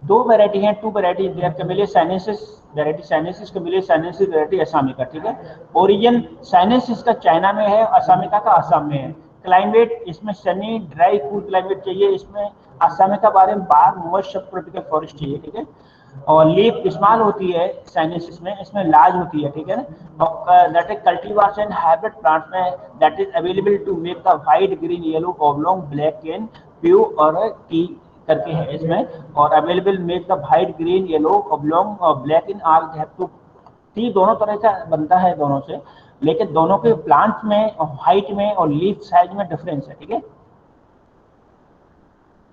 दो वैरायटी हैं, two variety, Camellia sinensis variety sinensis, Camellia sinensis variety assamica, ठीक है। ओरिजिन साइनेंसिस का चाइना में है, असामिका का असम में है। क्लाइमेट इसमें सनी ड्राई कूल क्लाइमेट चाहिए, इसमें असामिका बारे में बार मॉइस्ट सब ट्रॉपिकल फॉरेस्ट चाहिए, ठीक है। और लीफ स्मॉल होती है साइनेंसिस में, इसमें लार्ज होती है, ठीक है ना। और that is cultivars and hybrid plants में that is available to make the white green yellow oblong black in pu और टी करके है इसमें। और available make the white green yellow oblong और black in all have to. Tea दोनों तरह का बनता है दोनों से, लेकिन दोनों के प्लांट में और हाइट में और लीफ साइज में डिफरेंस है, ठीक है।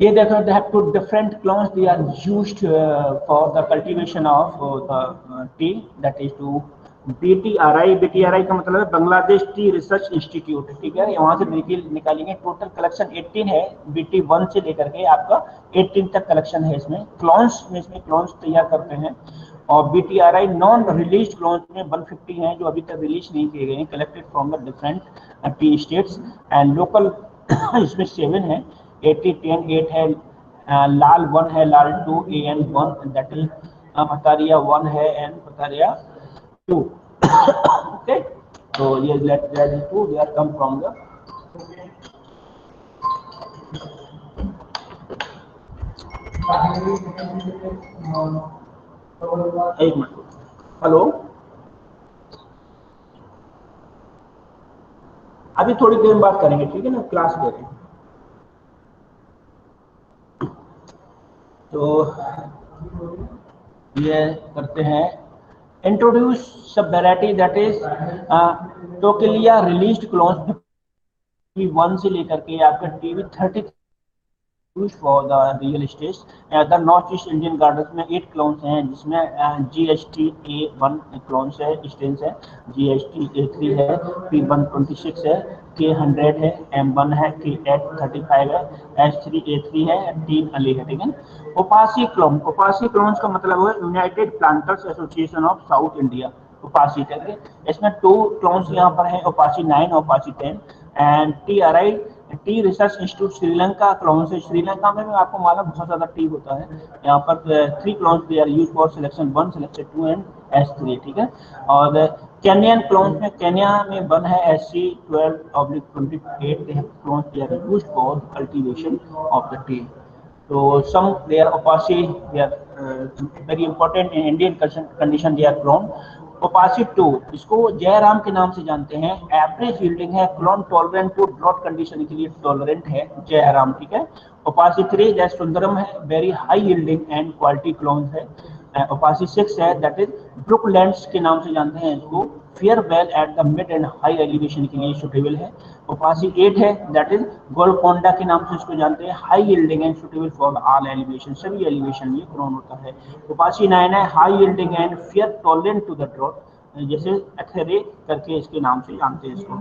ये देखो, they have two different clones, they are used for the cultivation of the tea, that is to BTRI। BTRI का मतलब है बांग्लादेश टी रिसर्च इंस्टीट्यूट, ठीक है। वहां से निकालेंगे। टोटल कलेक्शन 18 है, BT1 से लेकर के आपका 18 तक कलेक्शन है इसमें। क्लोन्स में इसमें क्लोन्स तैयार करते हैं। और BTRI नॉन रिलीज क्लोन्स में 150 हैं जो अभी तक रिलीज नहीं किए गए हैं, collected from the different T states and local. इसमें 7 है, 80 10 8 है, लाल 1 है, लाल 2 AN 1 दैट इज पतारिया 1 है एंड पतारिया 2। ओके, तो ये let to they are come from the. एक मिनट, हेलो। अभी थोड़ी देर बात करेंगे, ठीक है ना, क्लास ले रहे हैं। तो ये करते हैं, इंट्रोड्यूस सब variety that is Tocklai released clones टी1 से लेकर के आपका TV30 used for the real estate। the north east Indian gardens में 8 क्लोन्स हैं, जिसमें GST A1 क्लोन्स है, स्टेन्स है, GST A3 है, P126 है, K100 है, M1 है, K835 है, S3 A3 है, 3 अली है, ठीक है। ओपासी क्लोन, ओपासी क्लोन्स का मतलब है United Planters Association of South India, UPASI करके। इसमें 2 क्लोन्स यहाँ पर हैं, UPASI 9 UPASI 10 and TRI Tea Research institute Sri Lanka clone से। श्रीलंका में भी आपको मालूम बहुत ज्यादा टी होता है। यहाँ पर 3 clone they are use for selection 1 selection 2 and S3, ठीक है। और केनियन क्लोन में, केनिया में 1 है SC12/28 clone they are use for cultivation of the tea. तो some they are opaci, they are very important in Indian condition, they are grown। UPASI 2 इसको जयराम के नाम से जानते हैं। एवरेज यील्डिंग है, clone tolerant to drought condition के लिए टॉलरेंट है जयराम, ठीक है। ओपासी 3 जय सुंदरम है, very high yielding and quality clone है। ओपासी 6 है दैट इज ब्रुकलैंड्स के नाम से जानते हैं इसको, fair well at the mid and high elevation के लिए सुटेबल है। ओपासी 8 है दैट इज गोलकोंडा के नाम से इसको जानते हैं, high yielding and suitable for all elevation, सभी एलिवेशन में क्लोन होता है। ओपासी 9 है high yielding and fair tolerant to the drought, जैसे एथेरे करके इसके नाम से जानते हैं इसको।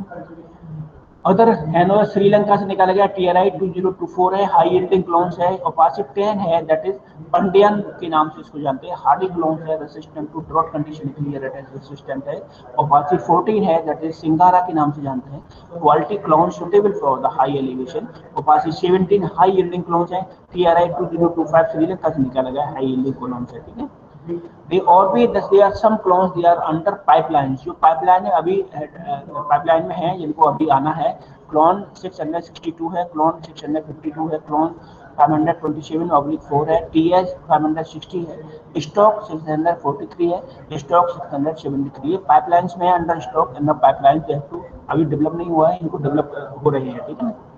अदर एनओएस श्रीलंका से निकाला गया TRI 2024 है, हाई यील्डिंग क्लोन्स है। ओपासी 10 है, दैट इज पंडियन के नाम से इसको जानते हैं, हार्डी क्लोन्स है, रेसिस्टेंट टू ड्रॉट कंडीशन के लिए रेसिस्टेंट है। ओपासी 14 है, दैट इज सिंगारा के नाम से जानते हैं, quality clone suitable for the high elevation. UPASI 17 high yielding clones है, TRI 2025 श्रीलंका से निकाला गया हाई यील्डिंग क्लोन्स है, ठीक है। They और भी there are some clones they are under pipelines, जो पाइपलाइन है अभी पाइपलाइन में है, जिनको अभी आना है। क्लोन 662 है, क्लोन 652 है, क्लोन 527/4 है, TS 560 है, स्टॉक 643 है, स्टॉक 673 है। पाइपलाइंस में अंडर स्टॉक अंडर पाइपलाइन अभी डेवलप नहीं हुआ है, इनको डेवलप हो रहे हैं, ठीक है।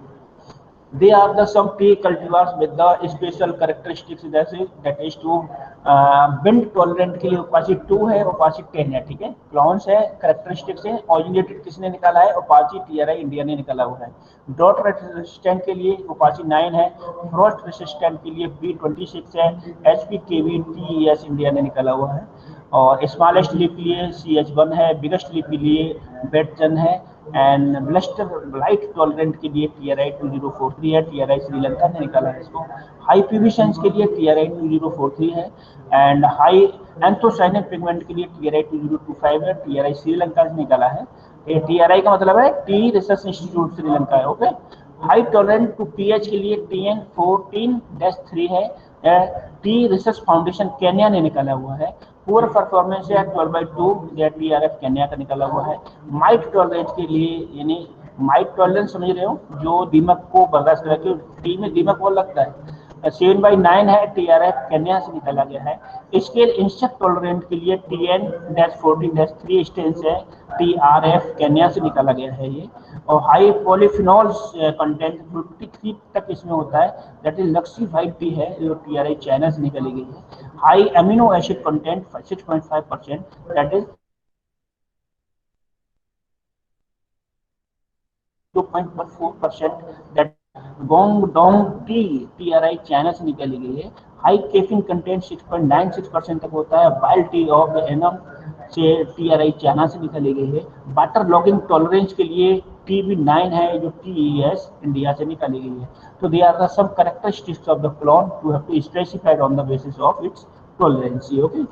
They are the some tea cultivars with the special characteristics that is to wind tolerant के लिए Apache 2 है, Apache 10 है, ठीक है। क्लॉन्स है, कैरेक्टरिस्टिक्स है, ओरिजिनेटेड किसने निकाला है? Apache TRI इंडिया ने निकाला हुआ है। ड्रॉट रेसिस्टेंट के लिए Apache 9 है, फ्रॉस्ट रेसिस्टेंट के लिए B26 है, HPKV TES इंडिया ने निकाला हुआ है। और स्मॉलेस्ट लीप के लिए CH1 है, बिगेस्ट लीप के लिए बेटजन है, एंड ब्लस्टर लाइट टॉलरेंट के लिए TRI 2043 है, TRI श्रीलंका ने निकाला है इसको। हाई प्यूबिशंस के लिए TRI 2043 है, एंड हाई एंथोसाइनिक पिगमेंट के लिए TRI 2025 है, TRI श्रीलंका से निकाला है। ये TRI का मतलब है टी रिसर्च इंस्टीट्यूट श्रीलंका है, okay. High tolerant to pH के लिए TN 14-3 है, टी रिसर्च फाउंडेशन केन्या ने निकाला हुआ है। पुअर परफॉर्मेंस है 12/2, यह TRF केन्या का निकाला हुआ है। माइट टॉलरेंस के लिए, यानी माइट टॉलरेंस समझ रहे हो, जो दीमक को बर्दाश्त करके टी में दीमक वो लगता है, 7/9 है, TRF केन्या से निकाला गया है। स्केल इंसेक्ट टॉलरेंट के लिए TN-14-3 स्टेंस है, TRF केन्या से निकाला गया है ये। और हाई पॉलीफिनॉल्स कंटेंट 53 तक इसमें होता है, दैट इज लक्सी 5T है, जो TRI चाइना से निकाली गई है। High amino acid content 6.5%, that is 2.14%, that गोंगडोंग टी TRI चाइना से निकाली गई है। हाई कैफीन कंटेंट 6.96% तक होता है, वाइल्ड टी ऑफ एनम से TRI चाइना से निकाली गई है। वाटर लॉगिंग टॉलरेंस के लिए TB9 है, जो TES इंडिया से निकाली गई है। तो they are the some characteristics of the clone to have to specified on the basis of its tolerancy, okay.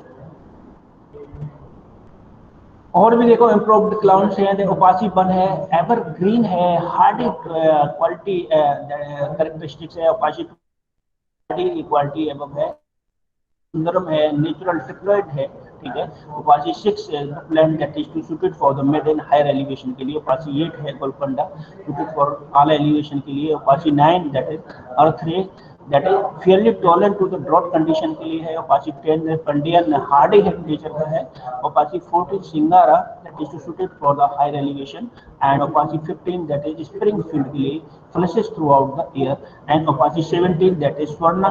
और भी देखो इम्प्रूव्ड क्लाउड्स हैं, देखो Apache 1 है, एवरग्रीन है, हार्डी क्वालिटी कैरेक्टरिस्टिक्स है, Apache 2 इक्वालिटी एवं है, सुंदरम है, नेचुरल ट्रिप्लॉइड है, ठीक है। Apache 6 plan that is to suited for the mid and higher elevation के लिए। Apache 8 है, Golconda, suited for all elevation के लिए। Apache 9 दैट इज अर्थ रे, that is fairly tolerant to the drought condition के लिए है। Apache 10 पंडियन हार्डी नेचर का है। Apache 14 Singara that is to suited for the higher elevation, and Apache 15 that is Springfield के लिए, flushes throughout the year, and Apache 17 that is Swarna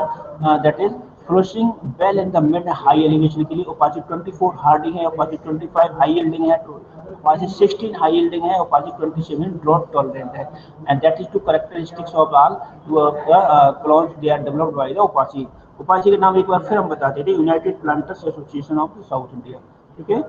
that is flushing well in the mid high elevation के लिए। Apache 24 hardy है, Apache 25 high yielding है, Apache 16 high yielding है, Apache 27 drought tolerant है, and that is to characteristics of all clones they are developed by the Apache। Apache के नाम एक बार फिर हम बताते थे, United Planters Association of South India, ठीक है।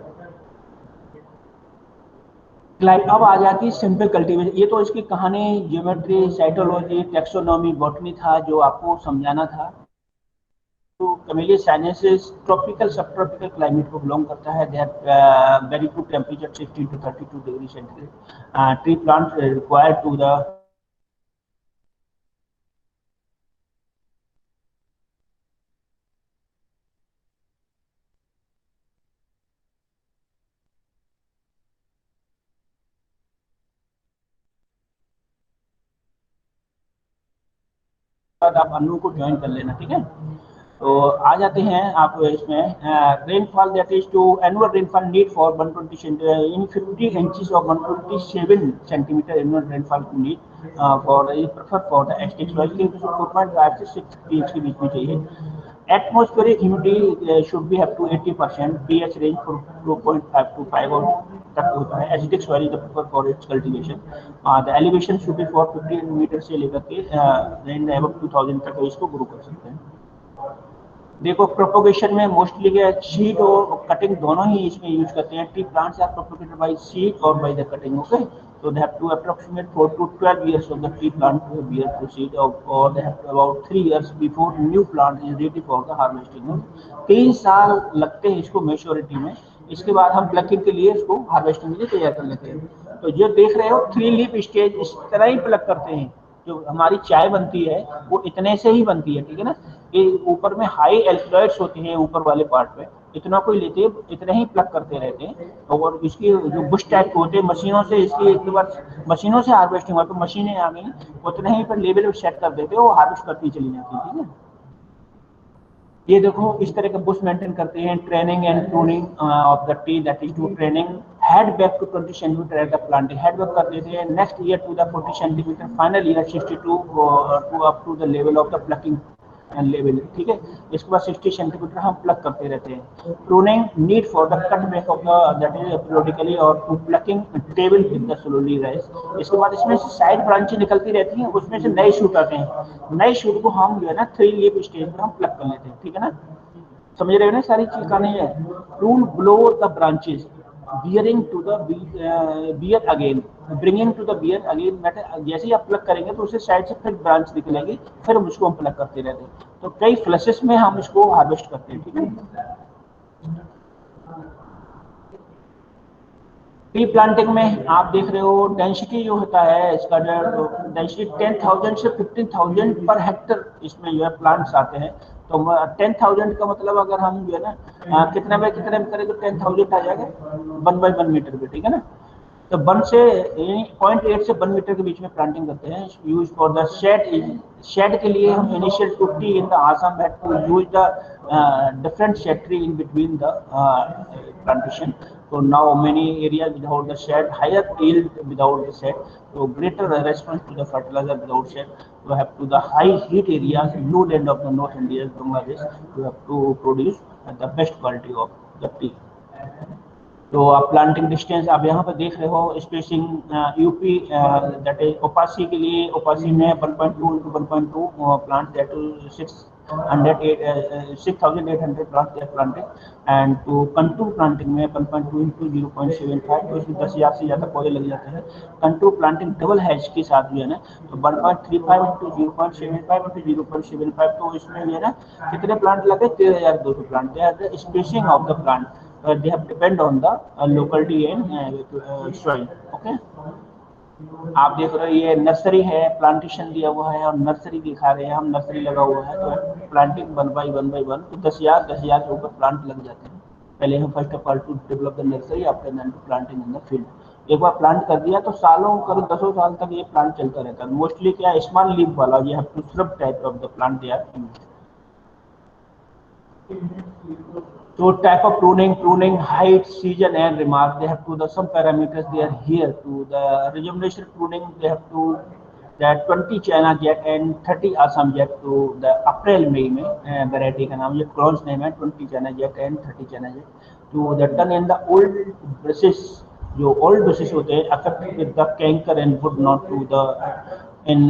अब आ जाती है सिंपल कल्टीवेशन। ये तो इसकी कहानी ज्योमेट्री, साइटोलॉजी, टेक्सोनॉमी, बॉटनी था जो आपको समझाना था। तो camellia sinensis tropical sub tropical climate को बिलोंग करता है। They have very good temperature 16 to 32 degree centigrade. Tree plant required to the आप अनु को ज्वाइन कर लेना, ठीक है। तो आ जाते हैं आप इसमें rainfall that is to annual rainfall need for 120 in 50 inches of 127 centimetre annual rainfall need for prefer for the acidic soil के 4.5 से 6 इंच के बीच में चाहिए। Atmospheric humidity should be have to 80%, pH range from 2.5 to 5 और तक होता है। Acidic soil is the prefer for its cultivation. The elevation should be for 50 metre से लेकर के रेंज अबव 2000 तक इसको ग्रो कर सकते हैं। देखो प्रोपोगेशन में मोस्टली क्या सीड और कटिंग दोनों ही इसमें यूज करते हैं। Tree plants are propagated by seed और by the cutting, okay. So they have to approximate 4 to 12 years of the tree plant to bear to seed, or they have to about 3 years before new plant is ready for the harvesting. 3 साल लगते हैं इसको maturity में, इसके बाद हम plucking के लिए इसको हार्वेस्टिंग के लिए तैयार कर लेते हैं। तो जो देख रहे हो 3 लीफ स्टेज इस तरह ही प्लक करते हैं। जो हमारी चाय बनती है वो इतने से ही बनती है, ठीक है ना। ये ऊपर में हाई एल्कलॉइड्स होते हैं ऊपर वाले पार्ट पे, इतना कोई लेते हैं, इतने ही प्लग करते रहते हैं। और इसकी जो बुश टाइप होते हैं मशीनों से, इसकी एक बार मशीनों से हार्वेस्टिंग हुआ तो मशीनें आ गई, उतने ही पर लेवल सेट कर देते हो, हार्वेस्ट करती चली जाती है, ठीक है। ये देखो इस तरह का बुश मेंटेन करते हैं। Training and pruning of the tree, that is to training head back to 20 centimetre at the planting, head back कर देते हैं next year to the 40 centimetre, final year 62 to up to the level of the plucking level, ठीक है। इसके बाद 60 centimetre हम plug करते रहते हैं। Pruning need for the cut back of the that is periodically और to plucking table with the slowly rise. इसके बाद इसमें से साइड ब्रांचें निकलती रहती हैं, उसमें से नए शूट आते हैं। नए शूट को हम जो है ना 3 लीफ स्टेज पर हम प्लग कर लेते हैं, ठीक है ना। समझ रहे हो ना सारी चीज का नहीं है। Tool blow the branches bearing to the bear again, bringing to the bear again, जैसे ही आप प्लग करेंगे तो उससे साइड से फिर ब्रांच निकलेगी, फिर हम उसको हम प्लग करते रहते हैं। तो कई फ्लशेस में हम इसको हार्वेस्ट करते हैं, ठीक है। ट्री प्लांटिंग में आप देख रहे हो डेंसिटी जो होता है इसका, डेंसिटी 10,000 से 15,000 पर हेक्टर इसमें जो है प्लांट्स आते हैं। तो 10,000 का मतलब अगर हम जो है ना कितने बाय कितने में करें तो 10,000 आ जाएगा 1 बाय 1 मीटर पे, ठीक है ना। तो 1 से 0.8 से 1 मीटर के बीच में प्लांटिंग करते हैं। Use for the shade, shade के लिए हम initial 50 in the Assam had to use the different shade tree in between the plantation. So now many areas without the shade, higher yield without the shade, so greater response to the fertilizer without shade. We have to the high heat areas, lowland of the North India, Bangladesh, we have to produce the best quality of the tea. तो आप planting distance आप यहाँ पर देख रहे हो, spacing UP that is UPASI के लिए, ओपासी में 1.2 into 1.2 plant that 6,800 plant that planted, and to contour planting में 1.2 into 0.75, तो इसमें 10,000 से ज़्यादा पौधे लग जाते हैं। कंटूर प्लांटिंग डबल हैच के साथ जो है ना, तो 1.35 into 0.75 into 0.75, तो इसमें जो है ना कितने प्लांट लगे 13,200 plant. Spacing of the plant they have depend on the locality and soil, okay। आप देख रहे हो ये नर्सरी है, प्लांटेशन दिया हुआ है और नर्सरी दिखा रहे हैं हम, नर्सरी लगा हुआ है। तो प्लांटिंग 1 by 1 तो 10,000 के ऊपर प्लांट लग जाते हैं। पहले हम first of all to develop the nursery, after that to planting in the field. एक बार प्लांट कर दिया तो सालों करीब 10 साल तक ये प्लांट चलता रहता है। मोस्टली क्या स्मॉल लीफ वाला, ये have to shrub type of the plant they are used. So type of pruning, height, season and remark, they have to the some parameters they are here. To the rejuvenation pruning, they have to that 20 China Jet and 30 Assam Jet to the April May में variety का नाम, ये cross name है 20 China Jet and 30 China Jet to the turn in the old bushes, जो old bushes होते हैं affected with the canker and would not to the in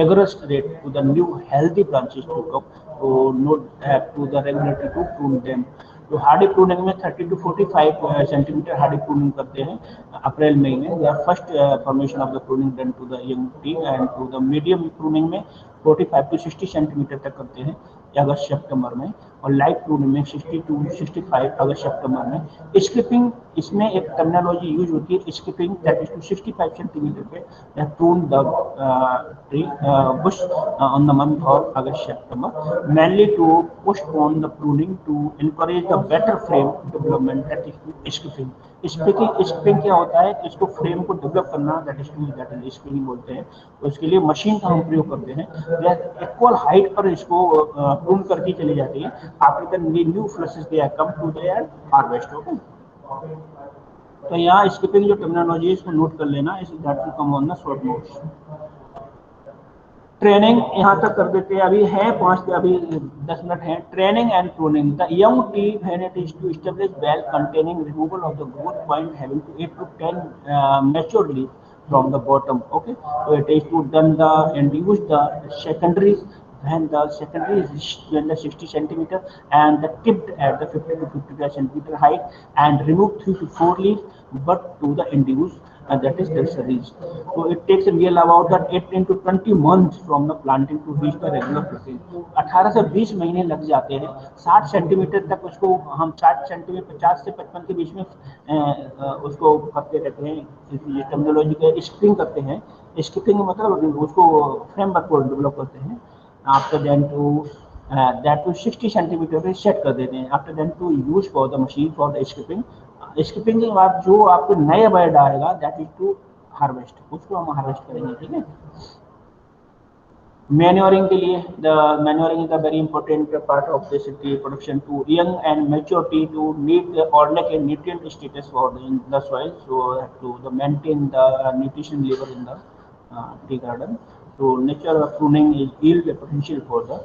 vigorous rate to the new healthy branches to come, so not have to the regularity to prune them। तो Hardy pruning में 30 to 45 centimetre Hardy pruning करते हैं अप्रैल मई में। या first formation of the pruning done to the young tree, and to the medium pruning में 45 to 60 centimetre तक करते हैं अगस्त सितंबर में, और लाइट प्रूनिंग में 60 to 65 अगस्त सितंबर में। स्किपिंग, इसमें एक टर्मिनोलॉजी यूज होती है skipping, that is to 65 centimetre पे prune the tree Bush on the month of August September, mainly to postpone the pruning to encourage the better frame development, that is skipping। स्पिपिंग क्या होता है, इसको frame को develop करना, that is spinning बोलते हैं। तो इसके लिए मशीन का हम प्रयोग करते हैं, इक्वल हाइट पर इसको प्रून करती चली जाती है। After the new flushes they are come to their harvest, okay. तो यहाँ स्किपिंग जो टर्मिनोलॉजी है इसको नोट कर लेना, इस that will come on the short notes. Training यहाँ तक कर देते हैं, अभी है 5 अभी 10 मिनट है। Training and pruning, the young tree when it is to establish bell containing removal of the growth point having to 8 to 10 mature leaf from the bottom, okay। So it is to done the and use the secondary when the secondary is when the 60 centimeter and the tipped at the 50 to 55 centimeter height and remove 3 to 4 leaves, but to the induced that is tertiaries. So it takes a real about that 18 to 20 months from the planting to reach the regular plucking. 18 से 20 महीने लग जाते हैं 60 centimetre तक उसको हम 60 centimetre 50 से 55 के बीच में उसको करते रहते हैं, ये टर्मिनोलॉजी का स्किपिंग करते हैं। स्किपिंग मतलब उसको फ्रेमवर्क को डेवलप करते हैं। After then to that to 60 centimetre पे सेट कर देते हैं। After then to use for the machine for the skipping. Skipping के बाद जो आपको नया बर्ड आएगा दैट इज टू हार्वेस्ट, उसको हम हार्वेस्ट करेंगे, ठीक है। मैन्योरिंग के लिए the manuring is a very important part of this tea production to young and mature tea to need the organic and nutrient status for the soil, so to the maintain the nutrition level in the tea garden. So nature of pruning is yield the potential for the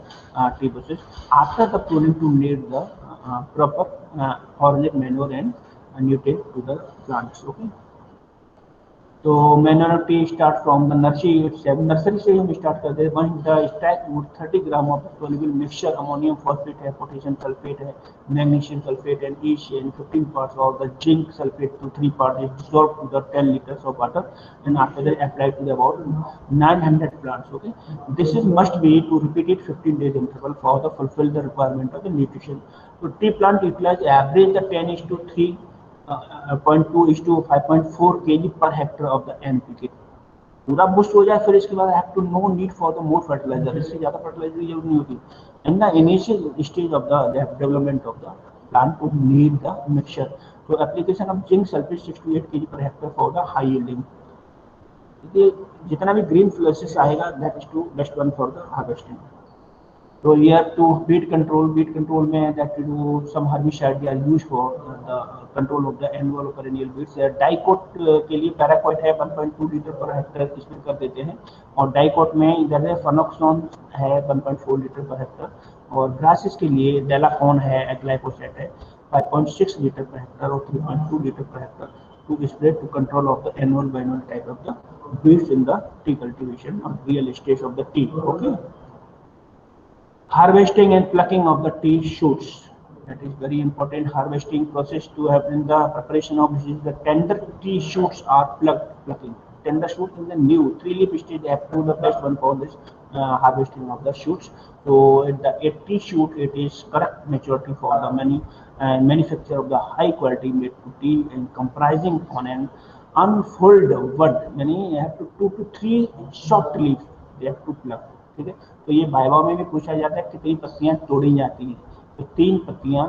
tree process. After the pruning to need the proper organic manure and nutrient to the plants. Okay. तो manure tea start from the nursery से हम start करते हैं। वहीं the stack wood 30 gram of soluble mixture ammonium phosphate है, potassium sulphate है, magnesium sulphate and each and 15 parts of the zinc sulphate to 3 parts is dissolve to the 10 liters of water and after that applied to the about 900 plants. Okay, this is must be to repeat it 15 days interval for the fulfill the requirement of the nutrition. So tree plant utilize average the 10:3 0.2:5.4 kg per hectare of the NPK. पूरा boost हो जाए फिर इसके बाद have to no need for the more fertiliser, इससे ज़्यादा fertiliser की जरूरत नहीं होती। In the initial stage of the development of the plant to need the mixture, तो application of zinc sulphate 6 to 8 kg per hectare for the high yielding. जितना भी green flushes आएगा that is to best one for the harvesting. So here to weed control में that you do some herbicide they are used for the control of the annual or perennial weeds. Dicot के लिए paraquat है 1.2 litre per hectare इसमें कर देते हैं, और dicot में इधर है फनोक्सोन है 1.4 लीटर पर हेक्टेयर, और ग्रासेस के लिए डेलाकॉन है, ग्लाइफोसेट है 5.6 लीटर पर हेक्टेयर और 3.2 litre per hectare to spray to control of the annual biennial type of the weeds in the tea cultivation or real stage of the tea. Okay. Harvesting and plucking of the tea shoots, that is very important. Harvesting process to happen in the preparation of the tender tea shoots are plucking. Tender shoots in the new 3-leaf stage they have to the best one for this harvesting of the shoots. So the tea shoot it is correct maturity for the manufacture of the high quality made to tea and comprising on an unfold bud, meaning you have to 2 to 3 soft leaves they have to pluck. ठीक है, तो ये viva में भी पूछा जाता है कितनी पत्तियां तोड़ी जाती हैं, तो 3 पत्तियां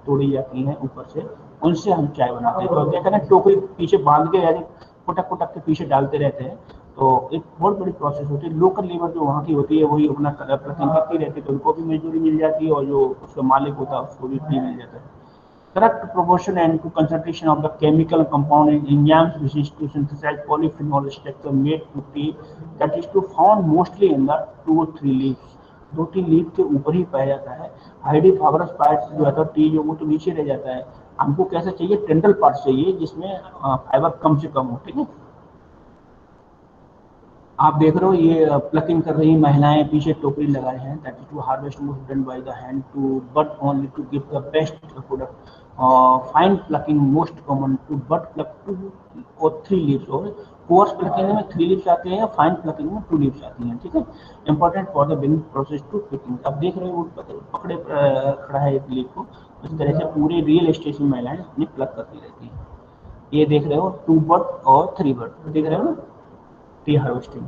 तोड़ी जाती हैं ऊपर से, उनसे हम चाय बनाते हैं। तो देखा ना टोकरी पीछे बांध के यानी पुटक के पीछे डालते रहते हैं, तो एक बहुत बड़ी प्रोसेस होती है। लोकल लेबर जो वहाँ की होती है वही अपना प्लकिंग करती रहती है, तो उनको भी मजदूरी मिल जाती है और जो उसका मालिक होता है उसको भी फ्री मिल जाता है। Correct proportion and to concentration of the chemical compound in enzymes which is to synthesize polyphenol structure made to tea that is to found mostly in the 2 or 3 leaves. 2-3 leaf के ऊपर ही पाया जाता है। हाइडिफाइबरस part जो है T जो वो तो नीचे रह जाता है। हमको कैसा चाहिए, टेंडल पार्ट चाहिए जिसमें फाइबर कम से कम हो। ठीक है, आप देख रहे हो ये प्लकिंग कर रही महिलाएं, पीछे टोकरी लगाए हैं। That is to harvest most done by the hand two bud only to give the best product. Fine plucking most common two bud pluck 2 और 3 लीव्स, और कोर्स प्लकिंग में 3 लीव्स आते हैं, फाइन प्लकिंग में 2 लीव्स आती हैं। ठीक है, important for the beginning process to plucking. अब देख रहे हो पकड़े खड़ा है एक लीव को, इस तरह से पूरे रियल एस्टेट में महिलाएं अपनी प्लक करती रहती हैं। ये देख रहे हो 2 बट और 3 बट, देख रहे हो ना tea harvesting.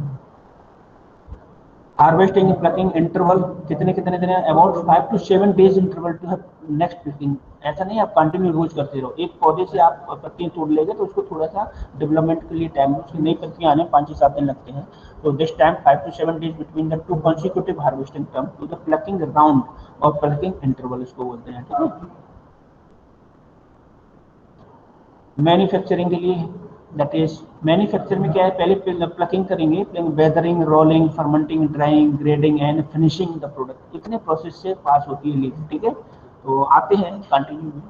Harvesting plucking interval कितने दिन, about 5 to 7 days interval to have next plucking. ऐसा नहीं आप कंटिन्यू रोज करते रहो। एक पौधे से आप पत्तियां तोड़ लेंगे तो उसको थोड़ा सा डेवलपमेंट के लिए टाइम, उसकी नई पत्तियां आने 5 से 7 दिन लगते हैं। तो this time 5 to 7 days between the 2 consecutive harvesting term to the plucking round और प्लकिंग इंटरवल इसको बोलते हैं। ठीक है, मैन्युफैक्चरिंग के लिए दैट इज मैन्युफैक्चर में क्या है, पहले प्लकिंग करेंगे, weathering, rolling, fermenting, drawing, grading and finishing the product. इतने प्रोसेस से पास होती है लीफ। ठीक है, तो आते हैं कंटिन्यू में।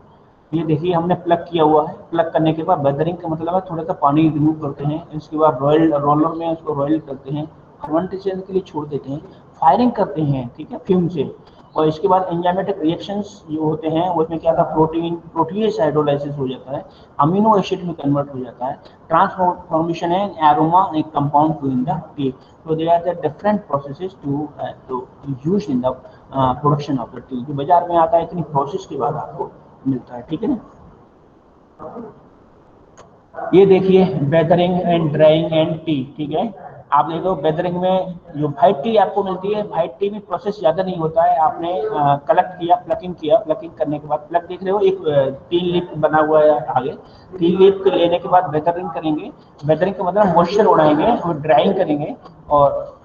ये देखिए हमने प्लग किया हुआ है। प्लग करने के बाद वेदरिंग का मतलब है थोड़ा सा पानी रिमूव करते हैं, इसके बाद रोलर में उसको रॉयल करते हैं, फर्मेंटेशन के लिए छोड़ देते हैं, फायरिंग करते हैं, ठीक है, फ्यूम से। और इसके बाद एंजाइमेटिक रिएक्शंस जो होते हैं उसमें क्या था, प्रोटीएज हाइड्रोलाइसिस हो जाता है, अमीनो एसिड में कन्वर्ट हो जाता है, ट्रांसफॉर्मेशन है एरोमा एक compound in the T. So they are the different processes to use in the production of the tea। जो बाजार में आता है इतनी प्रोसेस के बाद आपको मिलता है, ठीक है ना। ये देखिए weathering and drawing and T, ठीक है। आप देखो वेदरिंग में जो व्हाइट टी आपको मिलती है, व्हाइट टी में प्रोसेस ज़्यादा नहीं होता है। आपने कलेक्ट किया, प्लकिंग करने के बाद, प्लक देख रहे हो एक 3 लीफ बना हुआ है आगे, 3 लीफ को लेने के बाद वेदरिंग करेंगे। वेदरिंग का मतलब मॉइस्चर उड़ाएंगे और ड्राइंग करेंगे और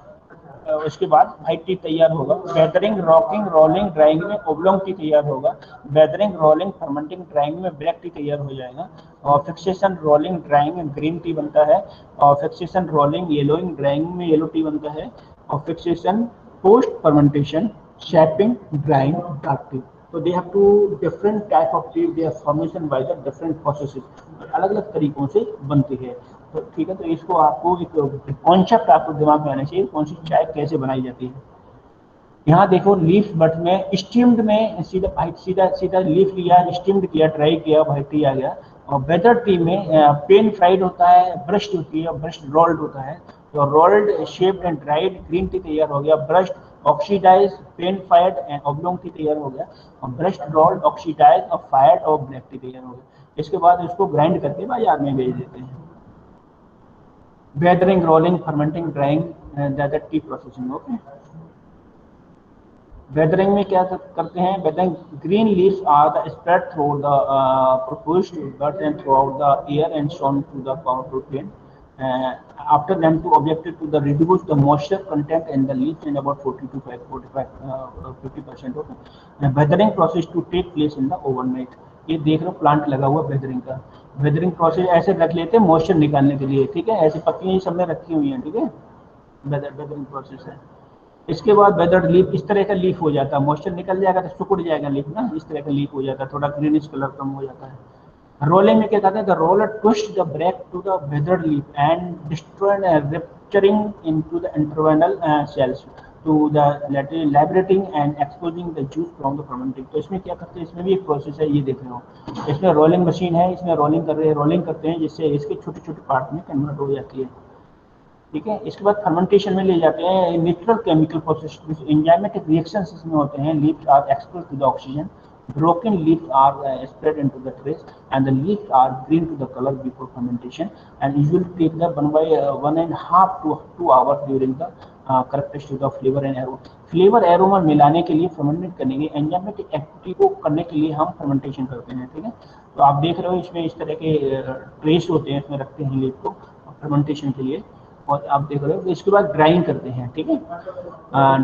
उसके बाद व्हाइट टी तैयार होगा। वेदरिंग, रॉकिंग, रोलिंग, ड्राइंग में ओब्लोंग टी तैयार होगा। वेदरिंग, रोलिंग, फर्मेंटिंग, ड्राइंग में ब्लैक टी तैयार हो जाएगा। और फिक्सेशन, रोलिंग, ड्राइंग में ग्रीन टी बनता है। और फिक्सेशन, रोलिंग, येलोइंग, ड्राइंग में येलो टी बनता है। और fixation, post fermentation, shaping, drying, dark tea. तो they have to different type of tea, they are formation by the different processes, अलग अलग तरीकों से बनती है। तो ठीक है, तो इसको आपको एक कॉन्सेप्ट आपको दिमाग में आना चाहिए, कौन सी चाय कैसे बनाई जाती है। यहाँ देखो लीफ बट में स्टीम्ड में सीधा लीफ लिया, स्टीम्ड किया, ड्राई किया, व्हाइट टी आ गया। और वेदर टी में पेन फ्राइड होता है, ब्रश्ड होती है, ब्रश्ड रोल्ड होता है। तो rolled, shaped and dried green tea तैयार हो गया। Bruised, oxidised, pan fired and oblong tea तैयार हो गया। और ब्रश्ड, रोल्ड, ऑक्सीडाइज और फायर्ड और ब्लैक टी तैयार हो गया। इसके बाद इसको ग्राइंड करके बाजार में भेज देते हैं। Withering, rolling, fermenting, drying, that tea processing. Okay, withering में क्या करते हैं, withering green leaves are the spread through the proposed but and throughout the air and shown to the power plane after them to objective to the reduce the moisture content in the leaves in about 40 to 50%। okay, weathering process to take place in the overnight। ये देख रहे हो plant लगा हुआ weathering का। Weathering process ऐसे रख लेते हैं मॉइस्चर निकालने के लिए, ठीक है, ऐसे पत्तियां सब में रखी हुई हैं, ठीक है, वेदरिंग प्रोसेस है। इसके बाद वेदर्ड लीफ, इस तरह का लीफ हो जाता है, मॉइस्चर निकल जाएगा तो सिकुड़ जाएगा लीफ ना, इस तरह का लीफ हो जाता है, थोड़ा ग्रीनिश कलर कम हो जाता है। रोलिंग में क्या कहते हैं, the roller twist the break to the withered leaf and destroy rupturing into the internal cells to the liberating and exposing the juice from the fermenting. तो इसमें क्या करते हैं, इसमें भी एक प्रोसेस है, ये देख रहे हो। इसमें रोलिंग मशीन है, इसमें रोलिंग कर रहे हैं, रोलिंग करते हैं जिससे इसके छोटे छोटे पार्ट में कन्वर्ट हो जाती है, ठीक है। इसके बाद फर्मेंटेशन में ले जाते हैं, natural chemical process, enzymatic reactions इसमें होते हैं। Leaves are exposed to the oxygen, broken leaves are spread into the trays and the leaves are green to the color before fermentation and usually take the 1.5 to 2 hours during the characteristic of flavor and aroma। Flavour aroma मिलाने के लिए, फर्मेंटेट करने के enzymatic activity को करने के लिए हम फर्मेंटेशन करते हैं, ठीक है। तो आप देख रहे हो इसमें इस तरह के ट्रेस होते हैं, इसमें रखते हैं लीफ को फर्मेंटेशन के लिए। और आप देख रहे हो इसके बाद ड्राइंग करते हैं, ठीक है।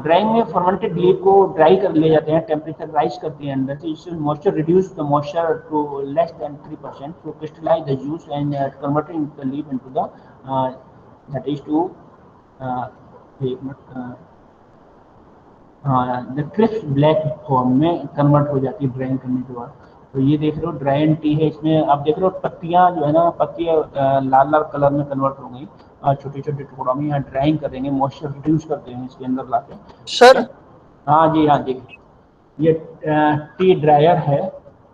ड्राइंग में फर्मेंटेड लीफ को ड्राई कर ले जाते हैं, टेम्परेचर राइज करते हैं अंदर से, इससे moisture reduce the moisture to less than 3% to crystallise the juice and converting the leaf into the that is to the crisp black form में कन्वर्ट हो जाती है ड्राइंग करने के बाद। तो ये देख रहे हो ड्राई एंड टी है, इसमें आप देख रहे हो पत्तियां जो है ना, पत्तियां लाल लाल कलर में कन्वर्ट हो गई और छोटे छोटे टुकड़ों में यहाँ ड्राइंग करेंगे, मॉइस्चर रिड्यूस करते हैं इसके अंदर लाके सर। हाँ जी, हाँ जी, ये टी ड्रायर है।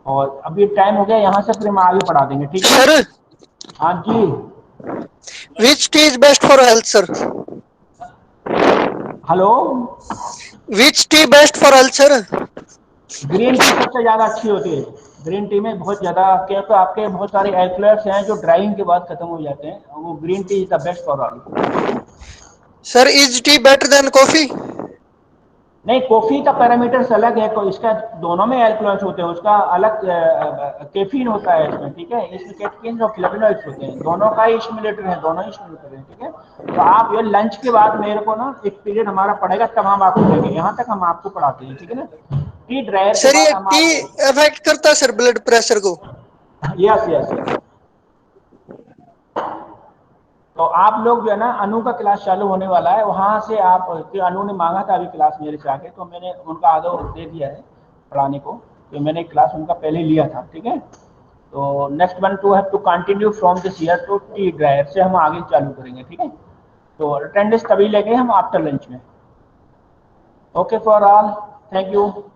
और अब ये टाइम हो गया, यहाँ से फिर हम आगे बढ़ा देंगे, ठीक है सर, हाँ जी। which tea is best for health, sir? Hello, Which tea best for health, sir? Green tea सबसे ज्यादा अच्छी होती है। ग्रीन टी में बहुत ज्यादा क्या, तो आपके बहुत सारे एल्कलॉइड्स हैं जो ड्राइंग के बाद खत्म हो जाते हैं, वो green tea is the best for all. Sir, is tea better than coffee? नहीं, कॉफी का पैरामीटर्स अलग है, तो इसका दोनों में एल्कलॉइड्स होते हैं, उसका अलग कैफीन होता है इसमें, ठीक है। इसमें कैटकिन्स और फ्लेवोनॉइड्स होते हैं, दोनों का ही स्टिमुलेटर है, दोनों ही स्टिमुलेटर है, ठीक है। तो आप ये लंच के बाद मेरे को ना एक पीरियड हमारा पड़ेगा, तब हम आपको देंगे, यहाँ तक हम आपको पढ़ाते हैं, ठीक है ना। टी ड्रायर सर, ये टी अफेक्ट करता है सर ब्लड प्रेशर को? Yes yes yes. तो आप लोग जो है ना, अनु का क्लास चालू होने वाला है, वहां से आप, अनु ने मांगा था अभी क्लास मेरे से आके, तो मैंने उनका आदर दे दिया है पढ़ाने को, तो मैंने क्लास उनका पहले लिया था, ठीक है। तो next one to have to continue from this year to tea dryer से हम आगे चालू करेंगे, ठीक है। तो अटेंडेंस तभी लेंगे हम आफ्टर लंच में। Okay for all. Thank you.